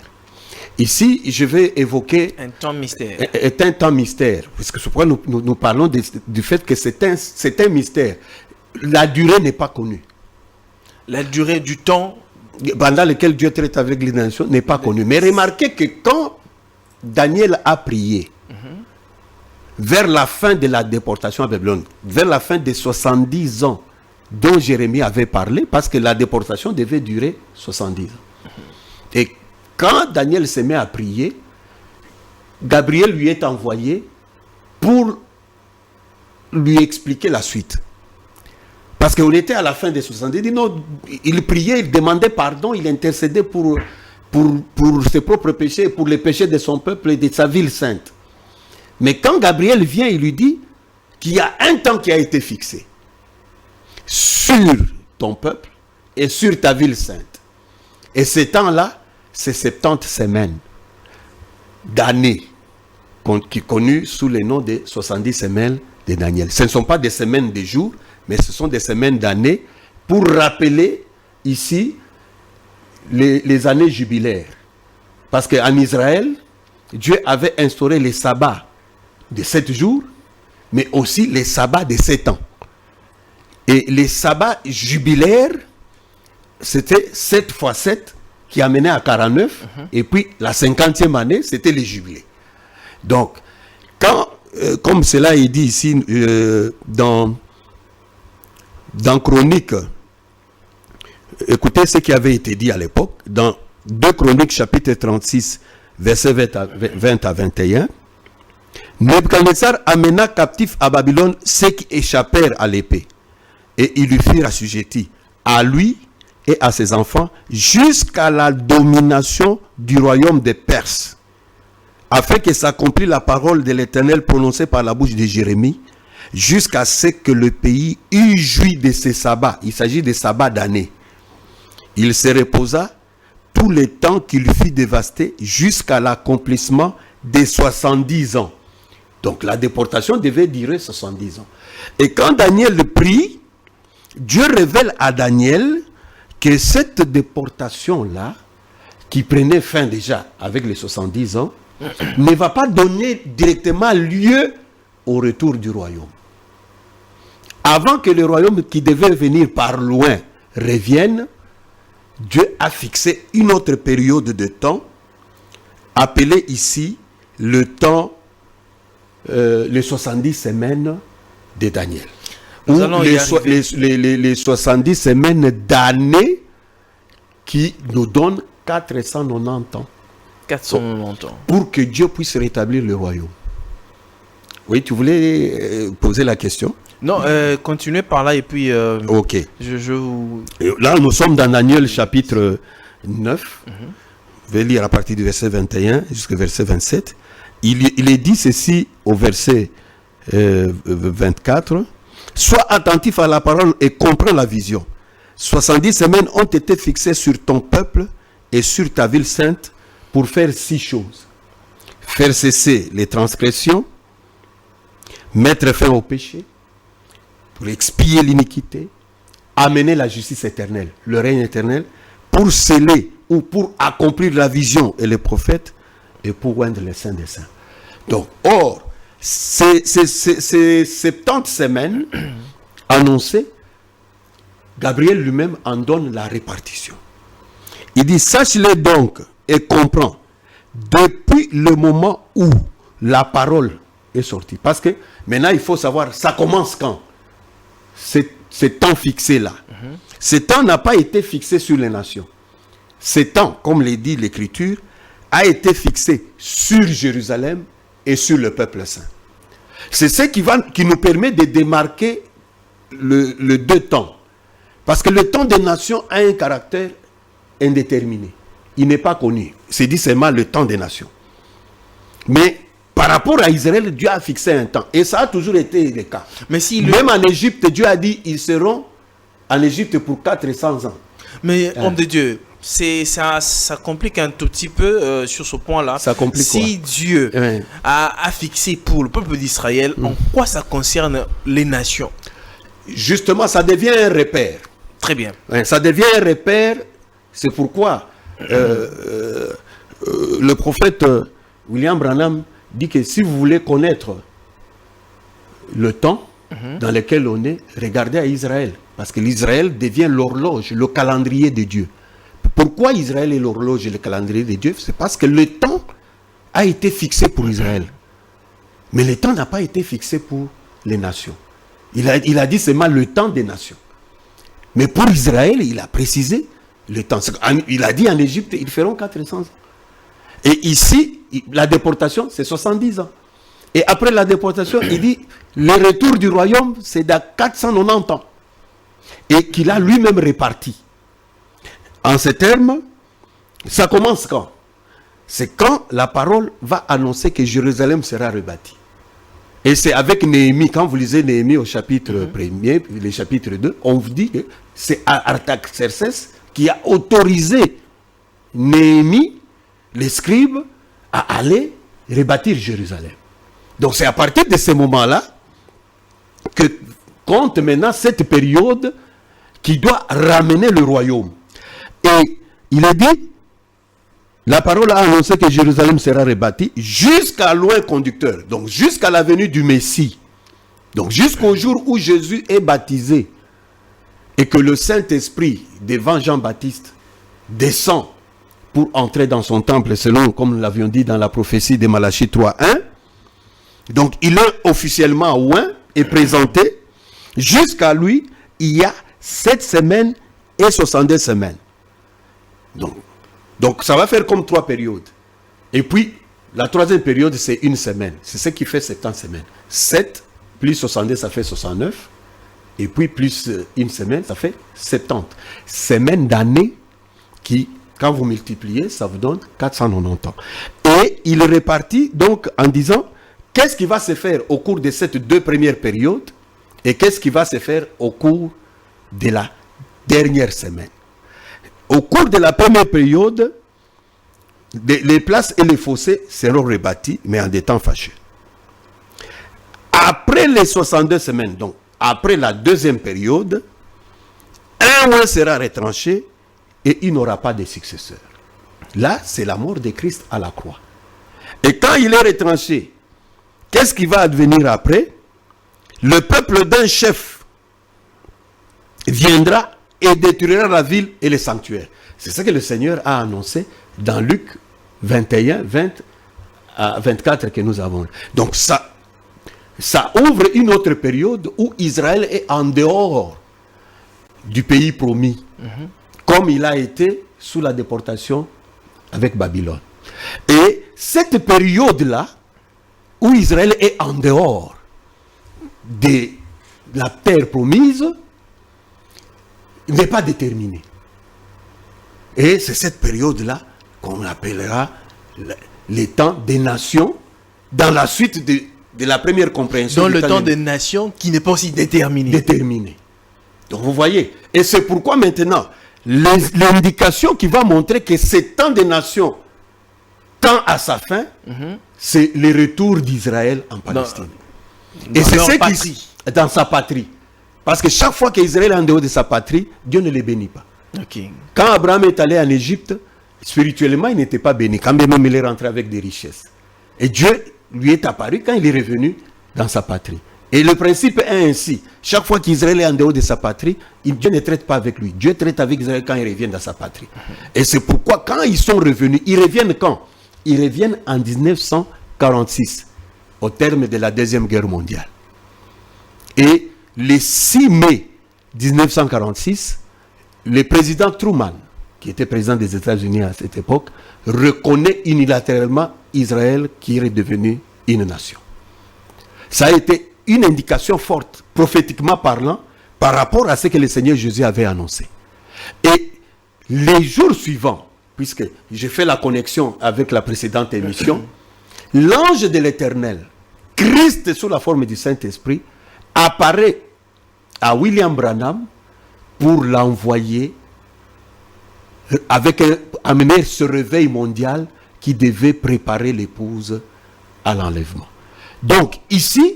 Ici, je vais évoquer un temps mystère. Est un temps mystère, parce que c'est pourquoi nous parlons du fait que c'est un mystère. La durée n'est pas connue. La durée du temps pendant lequel Dieu traite avec les nations n'est pas connue. Mais remarquez que quand Daniel a prié vers la fin de la déportation à Babylone, vers la fin des 70 ans dont Jérémie avait parlé, parce que la déportation devait durer 70 ans. Et quand Daniel se met à prier, Gabriel lui est envoyé pour lui expliquer la suite. Parce qu'on était à la fin des 70 ans, il priait, il demandait pardon, il intercédait pour ses propres péchés, pour les péchés de son peuple et de sa ville sainte. Mais quand Gabriel vient, il lui dit qu'il y a un temps qui a été fixé sur ton peuple et sur ta ville sainte. Et ce temps-là, c'est 70 semaines d'années qui est connu sous le nom de 70 semaines de Daniel. Ce ne sont pas des semaines de jours, mais ce sont des semaines d'années pour rappeler ici les années jubilaires. Parce qu'en Israël, Dieu avait instauré les sabbats de 7 jours, mais aussi les sabbats de 7 ans. Et les sabbats jubilaires, c'était 7 fois 7 qui amenait à 49, et puis la 50e année, c'était les jubilés. Donc, quand, comme cela est dit ici dans Chroniques, écoutez ce qui avait été dit à l'époque, dans 2 Chroniques chapitre 36, versets 20 à 21, Nebuchadnezzar amena captifs à Babylone ceux qui échappèrent à l'épée, et ils lui furent assujettis, à lui et à ses enfants, jusqu'à la domination du royaume des Perses, afin que s'accomplisse la parole de l'Éternel prononcée par la bouche de Jérémie, jusqu'à ce que le pays eût joui de ses sabbats. Il s'agit des sabbats d'année. Il se reposa tout le temps qu'il fut dévasté, jusqu'à l'accomplissement des 70 ans. Donc la déportation devait durer 70 ans. Et quand Daniel prie, Dieu révèle à Daniel que cette déportation-là, qui prenait fin déjà avec les 70 ans, ne va pas donner directement lieu au retour du royaume. Avant que le royaume qui devait venir par loin revienne, Dieu a fixé une autre période de temps, appelée ici le temps, les 70 semaines de Daniel. Ou les 70 semaines d'année qui nous donnent 490 ans. 490 ans. Pour que Dieu puisse rétablir le royaume. Oui, tu voulais poser la question? Non, continuez par là et puis Ok. je vous... Là, nous sommes dans Daniel chapitre 9. Je vais lire à partir du verset 21 jusqu'au verset 27. Il est dit ceci au verset 24. Sois attentif à la parole et comprends la vision. 70 semaines ont été fixées sur ton peuple et sur ta ville sainte pour faire 6 choses. Faire cesser les transgressions, mettre fin au péché, pour expier l'iniquité, amener la justice éternelle, le règne éternel, pour sceller ou pour accomplir la vision et les prophètes, et pour oindre les saints des saints. Donc, or, ces 70 semaines annoncées, Gabriel lui-même en donne la répartition. Il dit, sache-le donc et comprends, depuis le moment où la parole est sortie. Parce que maintenant, il faut savoir, ça commence quand? Ce temps fixé-là. Ce temps n'a pas été fixé sur les nations. Ce temps, comme le dit l'Écriture, a été fixé sur Jérusalem et sur le peuple saint. C'est ce qui nous permet de démarquer le deux temps. Parce que le temps des nations a un caractère indéterminé. Il n'est pas connu. C'est dit seulement le temps des nations. Mais par rapport à Israël, Dieu a fixé un temps. Et ça a toujours été le cas. Mais si Même en Égypte, Dieu a dit ils seront en Égypte pour 400 ans. Mais homme de Dieu, ça complique un tout petit peu sur ce point-là. Ça complique si quoi? Dieu a fixé pour le peuple d'Israël, en quoi ça concerne les nations? Justement, ça devient un repère. Très bien. Ça devient un repère. C'est pourquoi le prophète William Branham dit que si vous voulez connaître le temps dans lequel on est, regardez à Israël. Parce que l'Israël devient l'horloge, le calendrier de Dieu. Pourquoi Israël est l'horloge et le calendrier de Dieu? C'est parce que le temps a été fixé pour Israël. Mais le temps n'a pas été fixé pour les nations. Il a dit seulement le temps des nations. Mais pour Israël, il a précisé le temps. Il a dit en Égypte, ils feront 400 ans. Et ici, la déportation, c'est 70 ans. Et après la déportation, il dit, le retour du royaume, c'est dans 490 ans. Et qu'il a lui-même réparti. En ces termes, ça commence quand? C'est quand la parole va annoncer que Jérusalem sera rebâtie. Et c'est avec Néhémie, quand vous lisez Néhémie au chapitre 1er, le chapitre 2, on vous dit que c'est Artaxerxès qui a autorisé Néhémie, les scribes, à aller rebâtir Jérusalem. Donc c'est à partir de ce moment-là que compte maintenant cette période qui doit ramener le royaume. Et il a dit, la parole a annoncé que Jérusalem sera rebâtie jusqu'à loin conducteur, donc jusqu'à la venue du Messie. Donc jusqu'au jour où Jésus est baptisé et que le Saint-Esprit devant Jean-Baptiste descend pour entrer dans son temple, selon, comme nous l'avions dit dans la prophétie de Malachie 3.1. Donc il est officiellement oint et présenté. Jusqu'à lui, il y a 7 semaines et 62 semaines. Donc ça va faire comme 3 périodes. Et puis, la troisième période, c'est 1 semaine. C'est ce qui fait 70 semaines. 7 plus 62, ça fait 69. Et puis, plus 1 semaine, ça fait 70. Semaines d'année qui, quand vous multipliez, ça vous donne 490 ans. Et il répartit donc en disant, qu'est-ce qui va se faire au cours de ces 2 premières périodes et qu'est-ce qui va se faire au cours de la dernière semaine. Au cours de la première période, les places et les fossés seront rebâtis, mais en des temps fâcheux. Après les 62 semaines, donc après la deuxième période, un roi sera retranché et il n'aura pas de successeur. Là, c'est la mort de Christ à la croix. Et quand il est retranché, qu'est-ce qui va advenir après? Le peuple d'un chef viendra et détruira la ville et les sanctuaires. C'est ce que le Seigneur a annoncé dans Luc 21, 20 à 24 que nous avons. Donc ça ouvre une autre période où Israël est en dehors du pays promis, comme il a été sous la déportation avec Babylone. Et cette période-là, où Israël est en dehors de la terre promise, n'est pas déterminée. Et c'est cette période-là qu'on appellera les temps des nations, dans la suite de la première compréhension. Dans le temps des nations qui n'est pas aussi déterminé. Déterminé. Donc vous voyez, et c'est pourquoi maintenant, l'indication qui va montrer que ce temps des nations tend à sa fin, c'est le retour d'Israël en Palestine. Et c'est ce qui dans sa patrie. Parce que chaque fois qu'Israël est en dehors de sa patrie, Dieu ne les bénit pas. Okay. Quand Abraham est allé en Égypte, spirituellement, il n'était pas béni, quand même il est rentré avec des richesses. Et Dieu lui est apparu quand il est revenu dans sa patrie. Et le principe est ainsi. Chaque fois qu'Israël est en dehors de sa patrie, Dieu ne traite pas avec lui. Dieu traite avec Israël quand il revient dans sa patrie. Et c'est pourquoi quand ils sont revenus, ils reviennent quand? Ils reviennent en 1946, au terme de la Deuxième Guerre mondiale. Et le 6 mai 1946, le président Truman, qui était président des États-Unis à cette époque, reconnaît unilatéralement Israël qui est devenu une nation. Ça a été une indication forte, prophétiquement parlant, par rapport à ce que le Seigneur Jésus avait annoncé. Et les jours suivants, puisque j'ai fait la connexion avec la précédente émission, l'ange de l'Éternel, Christ sous la forme du Saint-Esprit, apparaît à William Branham pour l'envoyer amener ce réveil mondial qui devait préparer l'épouse à l'enlèvement. Donc ici,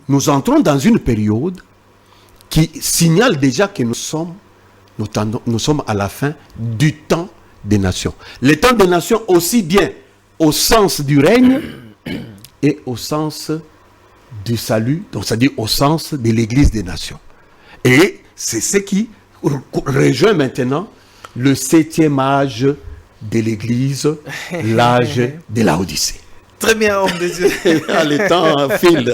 nous entrons dans une période qui signale déjà que nous sommes à la fin du temps des nations. Le temps des nations aussi bien au sens du règne et au sens du salut, donc c'est-à-dire au sens de l'Église des nations. Et c'est ce qui rejoint maintenant le 7e âge de l'Église, l'âge de la Odyssée. Très bien, homme de Dieu. Le temps file.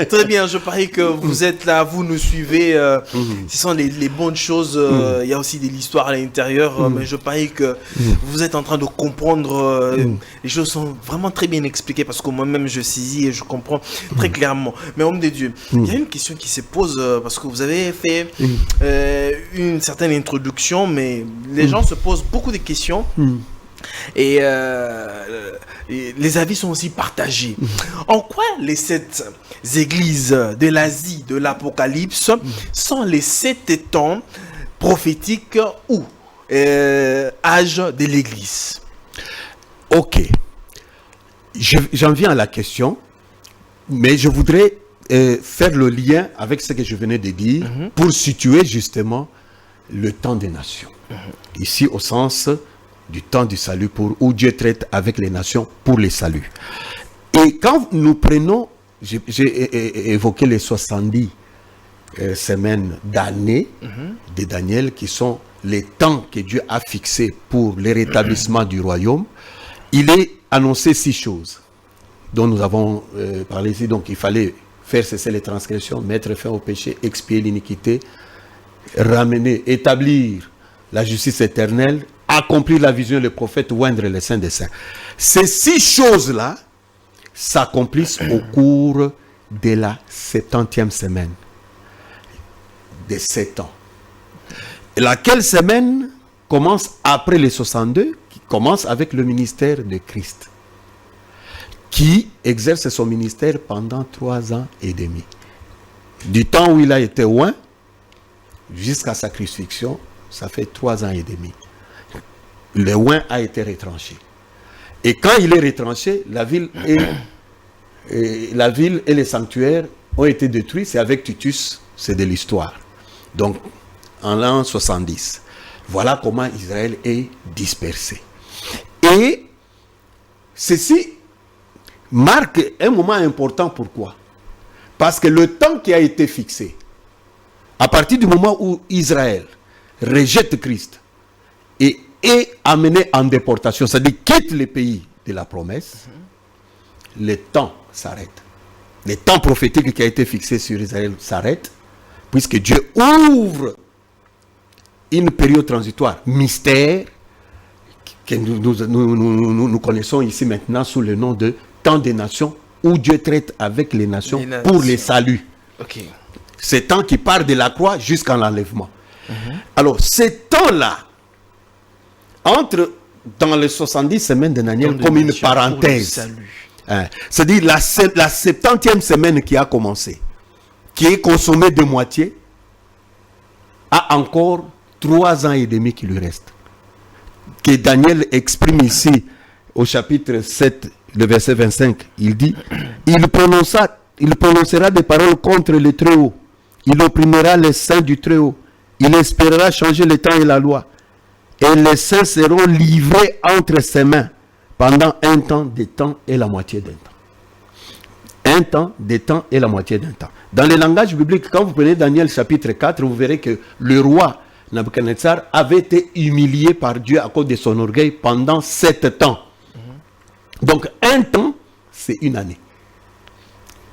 Très bien, je parie que vous êtes là, vous nous suivez. Ce sont les bonnes choses. Il y a aussi de l'histoire à l'intérieur, mais je parie que vous êtes en train de comprendre. Les choses sont vraiment très bien expliquées parce que moi-même je saisis et je comprends très clairement. Mais homme de Dieu, il y a une question qui se pose parce que vous avez fait une certaine introduction, mais les gens se posent beaucoup de questions. Et les avis sont aussi partagés. En quoi les 7 églises de l'Asie de l'Apocalypse sont les 7 temps prophétiques ou âge de l'Église? Ok. J'en viens à la question, mais je voudrais faire le lien avec ce que je venais de dire pour situer justement le temps des nations. Ici au sens du temps du salut, où Dieu traite avec les nations pour les saluts. Et quand nous prenons, j'ai évoqué les 70 semaines d'années de Daniel, qui sont les temps que Dieu a fixés pour le rétablissement du royaume, il est annoncé 6 choses dont nous avons parlé ici. Donc il fallait faire cesser les transgressions, mettre fin au péché, expier l'iniquité, ramener, établir la justice éternelle, accomplir la vision des prophètes, oindre les saints des saints. Ces 6 choses-là s'accomplissent au cours de la 70e semaine, des 7 ans. Et laquelle semaine commence après les 62, qui commence avec le ministère de Christ, qui exerce son ministère pendant 3 ans et demi. Du temps où il a été oint jusqu'à sa crucifixion, ça fait 3 ans et demi. Le oint a été retranché. Et quand il est retranché, la ville et les sanctuaires ont été détruits. C'est avec Titus, c'est de l'histoire. Donc, en l'an 70. Voilà comment Israël est dispersé. Et ceci marque un moment important. Pourquoi? Parce que le temps qui a été fixé, à partir du moment où Israël rejette Christ et est amené en déportation, c'est-à-dire quitte les pays de la promesse, le temps s'arrête. Le temps prophétique qui a été fixé sur Israël s'arrête, puisque Dieu ouvre une période transitoire, mystère, que nous connaissons ici maintenant sous le nom de temps des nations, où Dieu traite avec les nations, pour les saluts. Ok. Ce temps qui part de la croix jusqu'à l'enlèvement. Alors, ce temps-là, entre dans les 70 semaines de Daniel, comme une parenthèse. Hein, c'est-à-dire la 70e semaine qui a commencé, qui est consommée de moitié, a encore 3 ans et demi qui lui restent. Que Daniel exprime ici au chapitre 7, le verset 25. Il dit, il prononcera des paroles contre le Très-Haut. Il opprimera les saints du Très-Haut. Il espérera changer le temps et la loi. Et les saints seront livrés entre ses mains pendant un temps, des temps et la moitié d'un temps. Un temps, des temps et la moitié d'un temps. Dans le langage biblique, quand vous prenez Daniel chapitre 4, vous verrez que le roi Nabuchodonosor avait été humilié par Dieu à cause de son orgueil pendant 7 temps. Donc un temps, c'est une année.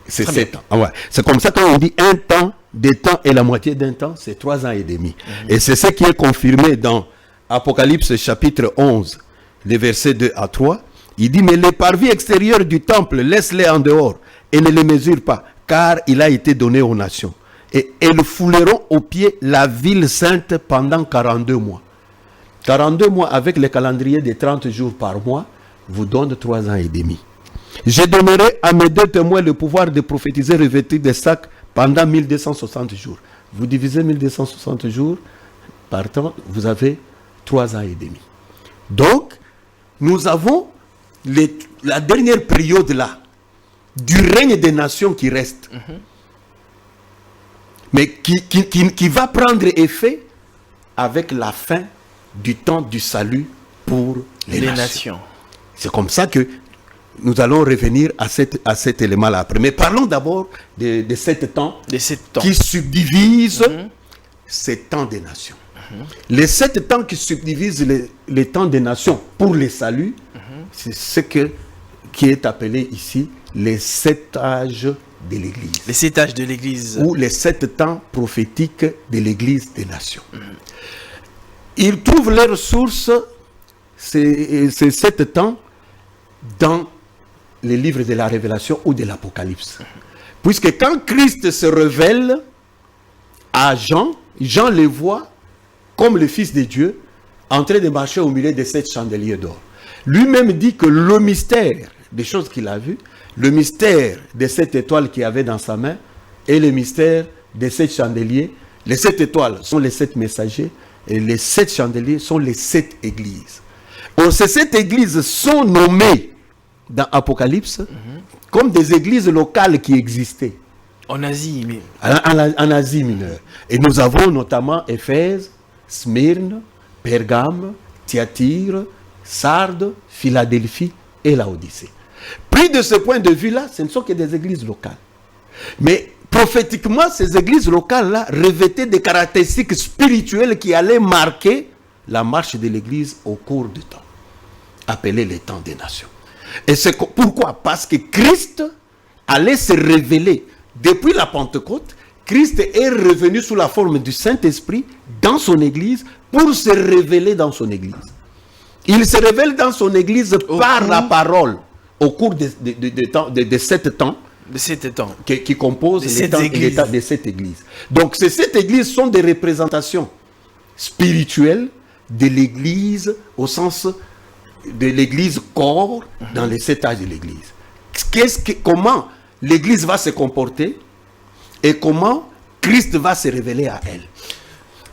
C'est 7 ans. Ah ouais. C'est comme ça qu'on dit un temps, des temps et la moitié d'un temps, c'est 3 ans et demi. Et c'est ce qui est confirmé dans Apocalypse chapitre 11, les versets 2 à 3. Il dit, mais les parvis extérieurs du temple, laisse-les en dehors et ne les mesure pas, car il a été donné aux nations. Et elles fouleront aux pieds la ville sainte pendant 42 mois. 42 mois avec le calendrier de 30 jours par mois vous donne 3 ans et demi. Je donnerai à mes 2 témoins le pouvoir de prophétiser revêtus de sacs pendant 1260 jours. Vous divisez 1260 jours par temps, vous avez 3 ans et demi. Donc, nous avons la dernière période là, du règne des nations qui reste. Mais qui va prendre effet avec la fin du temps du salut pour les nations. C'est comme ça que nous allons revenir à cet élément-là après. Mais parlons d'abord de 7 temps, qui subdivisent ces temps des nations. Les 7 temps qui subdivisent les temps des nations pour les saluts, c'est ce qui est appelé ici les 7 âges de l'Église. Les 7 âges de l'Église. Ou les 7 temps prophétiques de l'Église des nations. Ils trouvent leur source, ces 7 temps, dans les livres de la Révélation ou de l'Apocalypse. Puisque quand Christ se révèle à Jean, Jean le voit comme le Fils de Dieu en train de marcher au milieu de 7 chandeliers d'or. Lui-même dit que le mystère des choses qu'il a vues, le mystère de 7 étoiles qu'il avait dans sa main et le mystère des 7 chandeliers, les 7 étoiles sont les 7 messagers et les 7 chandeliers sont les 7 églises. Or, ces 7 églises sont nommées dans Apocalypse comme des églises locales qui existaient. En Asie, mais... en Asie mineure. Et nous avons notamment Éphèse, Smyrne, Pergame, Thyatire, Sardes, Philadelphie et Laodicée. Pris de ce point de vue-là, ce ne sont que des églises locales. Mais prophétiquement, ces églises locales-là revêtaient des caractéristiques spirituelles qui allaient marquer la marche de l'église au cours du temps, appelé les temps des nations. Et c'est pourquoi? Parce que Christ allait se révéler. Depuis la Pentecôte, Christ est revenu sous la forme du Saint-Esprit dans son église pour se révéler dans son église. Il se révèle dans son église par la parole au cours de 7 temps. De 7 temps. Qui composent les temps de cette église. Donc ces 7 églises sont des représentations spirituelles de l'église au sens de l'église corps dans les 7 âges de l'église. Comment l'église va se comporter et comment Christ va se révéler à elle.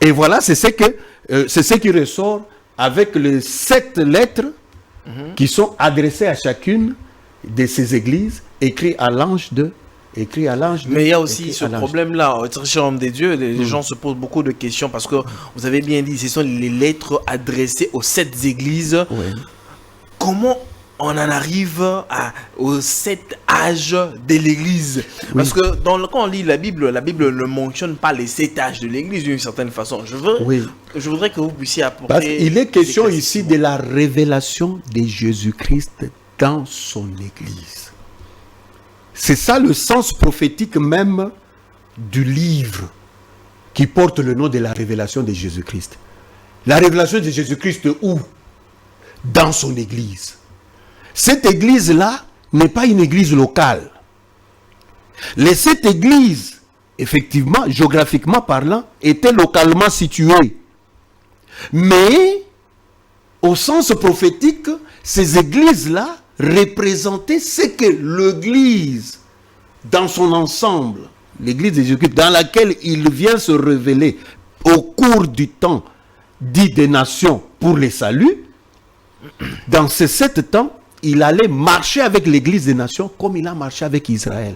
Et voilà, c'est ce qui ressort avec les 7 lettres qui sont adressées à chacune de ces églises, écrites à l'ange de... Mais il y a aussi ce problème-là, cher homme de Dieu, les gens se posent beaucoup de questions parce que vous avez bien dit, ce sont les lettres adressées aux 7 églises. Oui. Comment on en arrive aux 7 âges de l'église? Parce que quand on lit la Bible ne mentionne pas les 7 âges de l'église d'une certaine façon. Je voudrais que vous puissiez apporter... Parce qu'il est question ici de la révélation de Jésus-Christ dans son église. C'est ça le sens prophétique même du livre qui porte le nom de la révélation de Jésus-Christ. La révélation de Jésus-Christ où? Dans son église. Cette église-là n'est pas une église locale. Cette église, effectivement, géographiquement parlant, était localement située. Mais, au sens prophétique, ces églises-là représentaient ce que l'église, dans son ensemble, l'église de Jésus-Christ, dans laquelle il vient se révéler au cours du temps dit des nations pour les saluts, dans ces 7 temps, il allait marcher avec l'église des nations comme il a marché avec Israël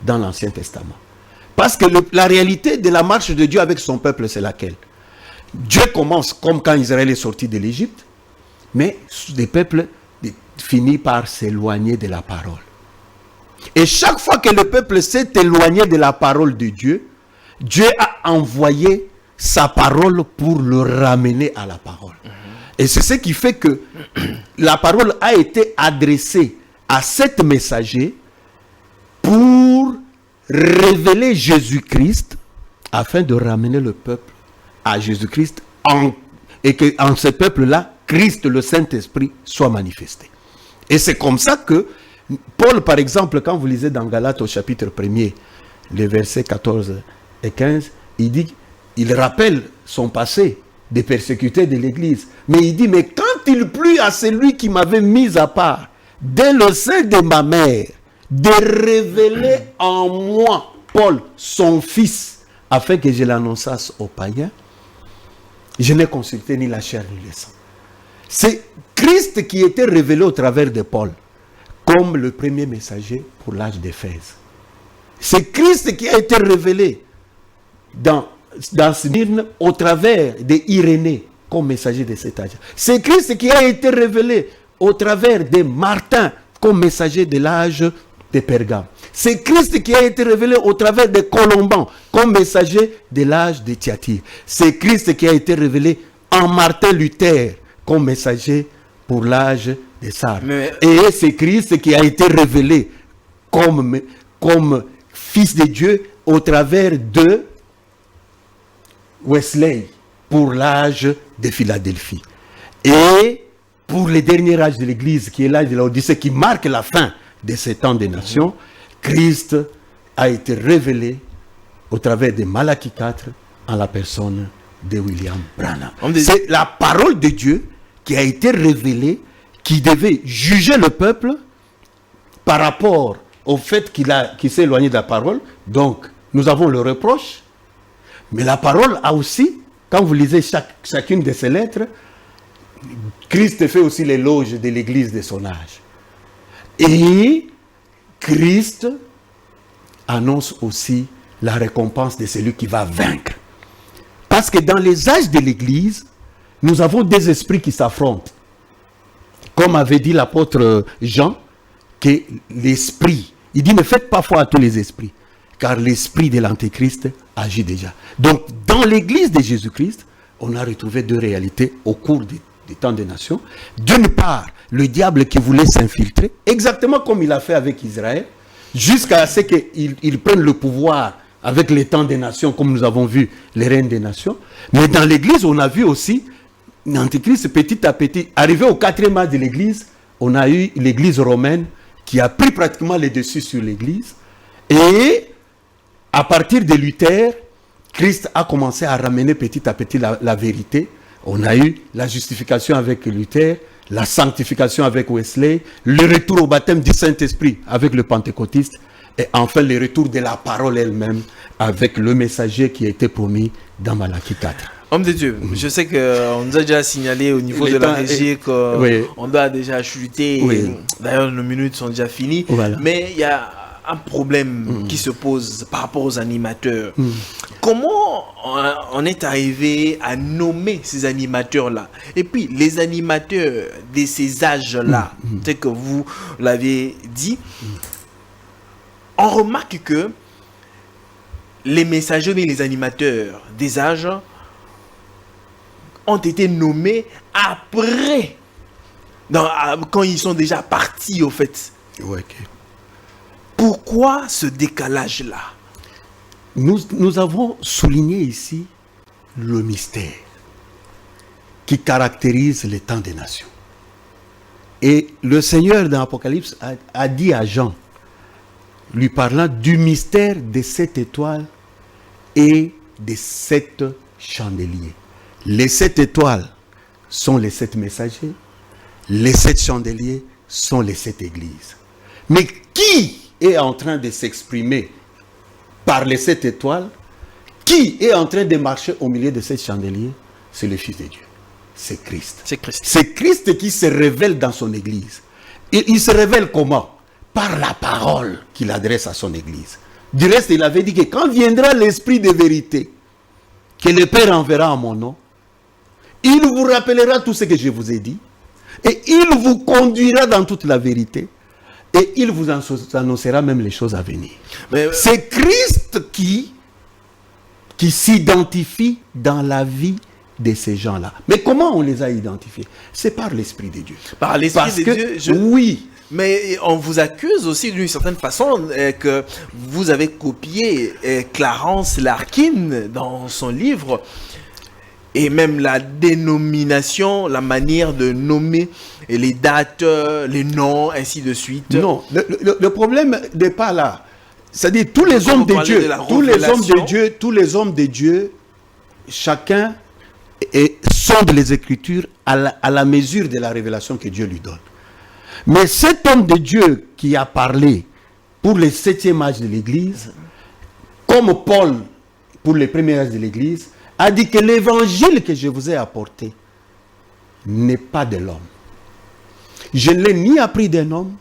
dans l'Ancien Testament. Parce que la réalité de la marche de Dieu avec son peuple, c'est laquelle? Dieu commence comme quand Israël est sorti de l'Égypte, mais les peuples finissent par s'éloigner de la parole. Et chaque fois que le peuple s'est éloigné de la parole de Dieu, Dieu a envoyé sa parole pour le ramener à la parole. Et c'est ce qui fait que la parole a été adressée à 7 messagers pour révéler Jésus-Christ afin de ramener le peuple à Jésus-Christ et que en ce peuple-là, Christ, le Saint-Esprit, soit manifesté. Et c'est comme ça que Paul, par exemple, quand vous lisez dans Galates au chapitre 1er, les versets 14 et 15, il rappelle son passé des persécutés de l'Église. Mais il dit, mais quand il plut à celui qui m'avait mis à part, dès le sein de ma mère, de révéler en moi, Paul, son fils, afin que je l'annonçasse aux païens, je n'ai consulté ni la chair ni le sang. C'est Christ qui était révélé au travers de Paul, comme le premier messager pour l'âge d'Éphèse. C'est Christ qui a été révélé dans Smyrne au travers d'Irénée comme messager de cet âge. C'est Christ qui a été révélé au travers de Martin comme messager de l'âge de Pergame. C'est Christ qui a été révélé au travers de Colomban comme messager de l'âge de Thyatire. C'est Christ qui a été révélé en Martin Luther comme messager pour l'âge de Sardes. Et c'est Christ qui a été révélé comme fils de Dieu au travers de Wesley pour l'âge de Philadelphie. Et pour le dernier âge de l'Église, qui est l'âge de l'Odyssée, qui marque la fin de ces temps des nations, Christ a été révélé au travers de Malachie 4 en la personne de William Branham. C'est la parole de Dieu qui a été révélée, qui devait juger le peuple par rapport au fait qu'il s'est éloigné de la parole. Donc, nous avons le reproche. Mais la parole a aussi, quand vous lisez chacune de ces lettres, Christ fait aussi l'éloge de l'église de son âge. Et Christ annonce aussi la récompense de celui qui va vaincre. Parce que dans les âges de l'église, nous avons des esprits qui s'affrontent. Comme avait dit l'apôtre Jean, que l'esprit, il dit ne faites pas foi à tous les esprits, car l'esprit de l'antéchrist agit déjà. Donc, dans l'église de Jésus-Christ, on a retrouvé 2 réalités au cours des temps des nations. D'une part, le diable qui voulait s'infiltrer, exactement comme il a fait avec Israël, jusqu'à ce qu'il prenne le pouvoir avec les temps des nations, comme nous avons vu les reines des nations. Mais dans l'église, on a vu aussi l'antéchrist petit à petit. Arrivé au 4e âge de l'église, on a eu l'église romaine qui a pris pratiquement les dessus sur l'église. Et à partir de Luther, Christ a commencé à ramener petit à petit la vérité. On a eu la justification avec Luther, la sanctification avec Wesley, le retour au baptême du Saint-Esprit avec le pentecôtiste, et enfin le retour de la parole elle-même avec le messager qui a été promis dans Malachie 4. Homme de Dieu, je sais qu'on nous a déjà signalé au niveau de la régie qu'on doit déjà chuter. Oui. D'ailleurs, nos minutes sont déjà finies. Voilà. Mais il y a un problème qui se pose par rapport aux animateurs. Comment on est arrivé à nommer ces animateurs-là? Et puis, les animateurs de ces âges-là, tel que vous l'avez dit, on remarque que les messagers et les animateurs des âges ont été nommés après, quand ils sont déjà partis, au fait. Ouais, okay. Pourquoi ce décalage-là? Nous avons souligné ici le mystère. qui caractérisent les temps des nations. Et le Seigneur dans l'Apocalypse a dit à Jean, lui parlant du mystère des 7 étoiles et des 7 chandeliers. Les 7 étoiles sont les 7 messagers, les 7 chandeliers sont les 7 églises. Mais qui est en train de s'exprimer par les 7 étoiles? Qui est en train de marcher au milieu de 7 chandeliers? C'est le Fils de Dieu. C'est Christ. C'est Christ. C'est Christ qui se révèle dans son église. Et il se révèle comment? Par la parole qu'il adresse à son église. Du reste, il avait dit que quand viendra l'Esprit de vérité, que le Père enverra en mon nom, il vous rappellera tout ce que je vous ai dit, et il vous conduira dans toute la vérité, et il vous annoncera même les choses à venir. C'est Christ qui s'identifie dans la vie de ces gens-là. Mais comment on les a identifiés? C'est par l'Esprit de Dieu. Par l'Esprit de Dieu, oui. Mais on vous accuse aussi d'une certaine façon que vous avez copié Clarence Larkin dans son livre, et même la dénomination, la manière de nommer les dates, les noms, ainsi de suite. Non, le problème n'est pas là. C'est-à-dire tous les hommes de Dieu, tous les hommes de Dieu, chacun sonde les Écritures à la mesure de la révélation que Dieu lui donne. Mais cet homme de Dieu qui a parlé pour le 7e âge de l'Église, comme Paul pour les premiers âges de l'Église, a dit que l'évangile que je vous ai apporté n'est pas de l'homme. Je ne l'ai ni appris d'un homme,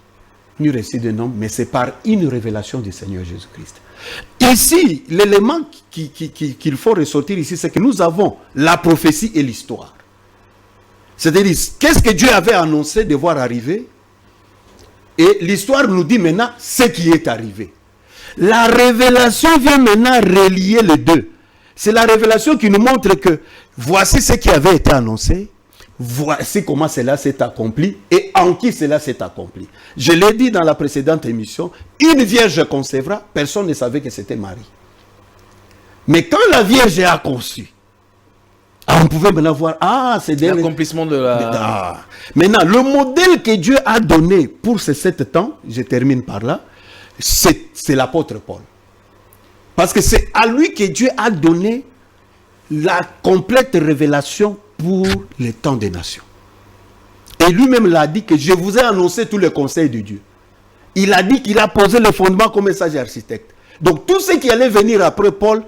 ni reçu d'un homme, mais c'est par une révélation du Seigneur Jésus-Christ. Ici, l'élément qu'il faut ressortir ici, c'est que nous avons la prophétie et l'histoire. C'est-à-dire, qu'est-ce que Dieu avait annoncé de voir arriver? Et l'histoire nous dit maintenant ce qui est arrivé. La révélation vient maintenant relier les deux. C'est la révélation qui nous montre que voici ce qui avait été annoncé, voici comment cela s'est accompli et en qui cela s'est accompli. Je l'ai dit dans la précédente émission, une vierge concevra, personne ne savait que c'était Marie. Mais quand la vierge a conçu, on pouvait maintenant voir, c'est l'accomplissement de la... Maintenant, le modèle que Dieu a donné pour ces 7 temps, je termine par là, c'est l'apôtre Paul. Parce que c'est à lui que Dieu a donné la complète révélation pour les temps des nations. Et lui-même l'a dit que je vous ai annoncé tous les conseils de Dieu. Il a dit qu'il a posé le fondement comme messager architecte. Donc tout ce qui allait venir après Paul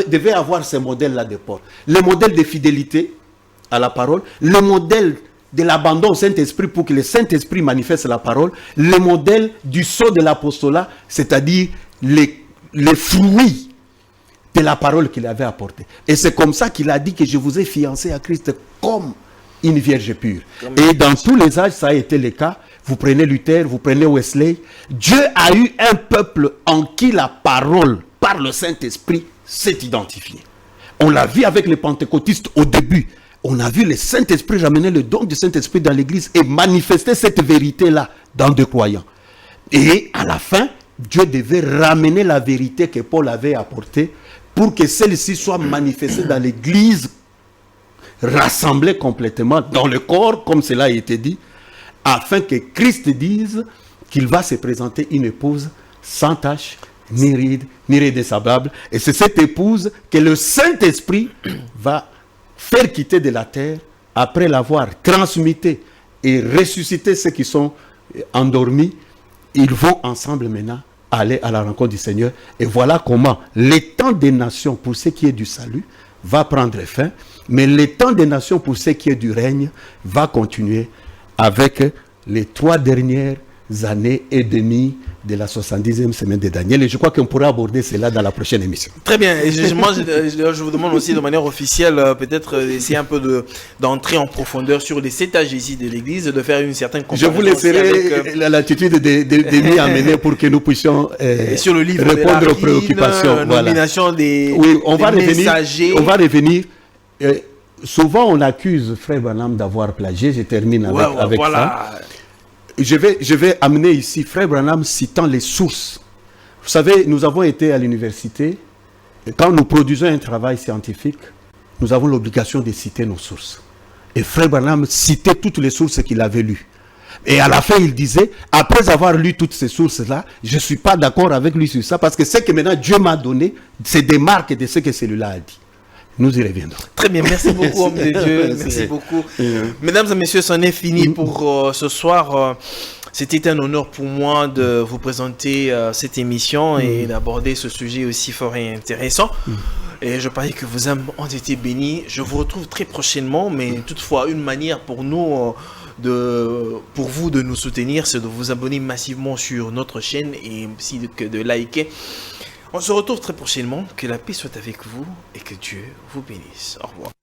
devait avoir ce modèle-là de Paul. Le modèle de fidélité à la parole, le modèle de l'abandon au Saint-Esprit pour que le Saint-Esprit manifeste la parole, le modèle du sceau de l'apostolat, c'est-à-dire les fruits de la parole qu'il avait apportée. Et c'est comme ça qu'il a dit que je vous ai fiancé à Christ comme une vierge pure. Et dans tous les âges, ça a été le cas. Vous prenez Luther, vous prenez Wesley. Dieu a eu un peuple en qui la parole, par le Saint-Esprit, s'est identifiée. On l'a vu avec les pentecôtistes au début. On a vu le Saint-Esprit ramener le don du Saint-Esprit dans l'église et manifester cette vérité-là dans des croyants. Et à la fin, Dieu devait ramener la vérité que Paul avait apportée pour que celle-ci soit manifestée dans l'église, rassemblée complètement dans le corps, comme cela a été dit, afin que Christ dise qu'il va se présenter une épouse sans tache, ni ride, ni redescendable. Et c'est cette épouse que le Saint-Esprit va faire quitter de la terre après l'avoir transmuté et ressuscité ceux qui sont endormis. Ils vont ensemble maintenant aller à la rencontre du Seigneur. Et voilà comment le temps des nations pour ce qui est du salut va prendre fin, mais le temps des nations pour ce qui est du règne va continuer avec les 3 dernières années et demie de la 70e semaine de Daniel. Et je crois qu'on pourra aborder cela dans la prochaine émission. Très bien. Et je vous demande aussi de manière officielle, peut-être d'essayer un peu d'entrer en profondeur sur les 7 âges ici de l'Église, de faire une certaine comparaison. Je vous laisserai l'attitude de m'y amener pour que nous puissions sur le livre répondre aux préoccupations. Nomination des, oui, on va messagers. On va revenir. Souvent, on accuse Frère Branham d'avoir plagié. Je termine avec voilà. Ça. Je vais amener ici Frère Branham citant les sources. Vous savez, nous avons été à l'université. Et quand nous produisons un travail scientifique, nous avons l'obligation de citer nos sources. Et Frère Branham citait toutes les sources qu'il avait lues. Et à la fin, il disait, après avoir lu toutes ces sources-là, je ne suis pas d'accord avec lui sur ça, parce que ce que maintenant Dieu m'a donné, c'est des marques de ce que celui-là a dit. Nous y reviendrons. Très bien, merci beaucoup, homme de Dieu. Merci beaucoup. Mesdames et messieurs, c'en est fini pour ce soir. C'était un honneur pour moi de vous présenter cette émission et d'aborder ce sujet aussi fort et intéressant. Et je parie que vos âmes ont été bénies. Je vous retrouve très prochainement, mais toutefois, une manière pour nous, pour vous de nous soutenir, c'est de vous abonner massivement sur notre chaîne et aussi de liker. On se retrouve très prochainement. Que la paix soit avec vous et que Dieu vous bénisse. Au revoir.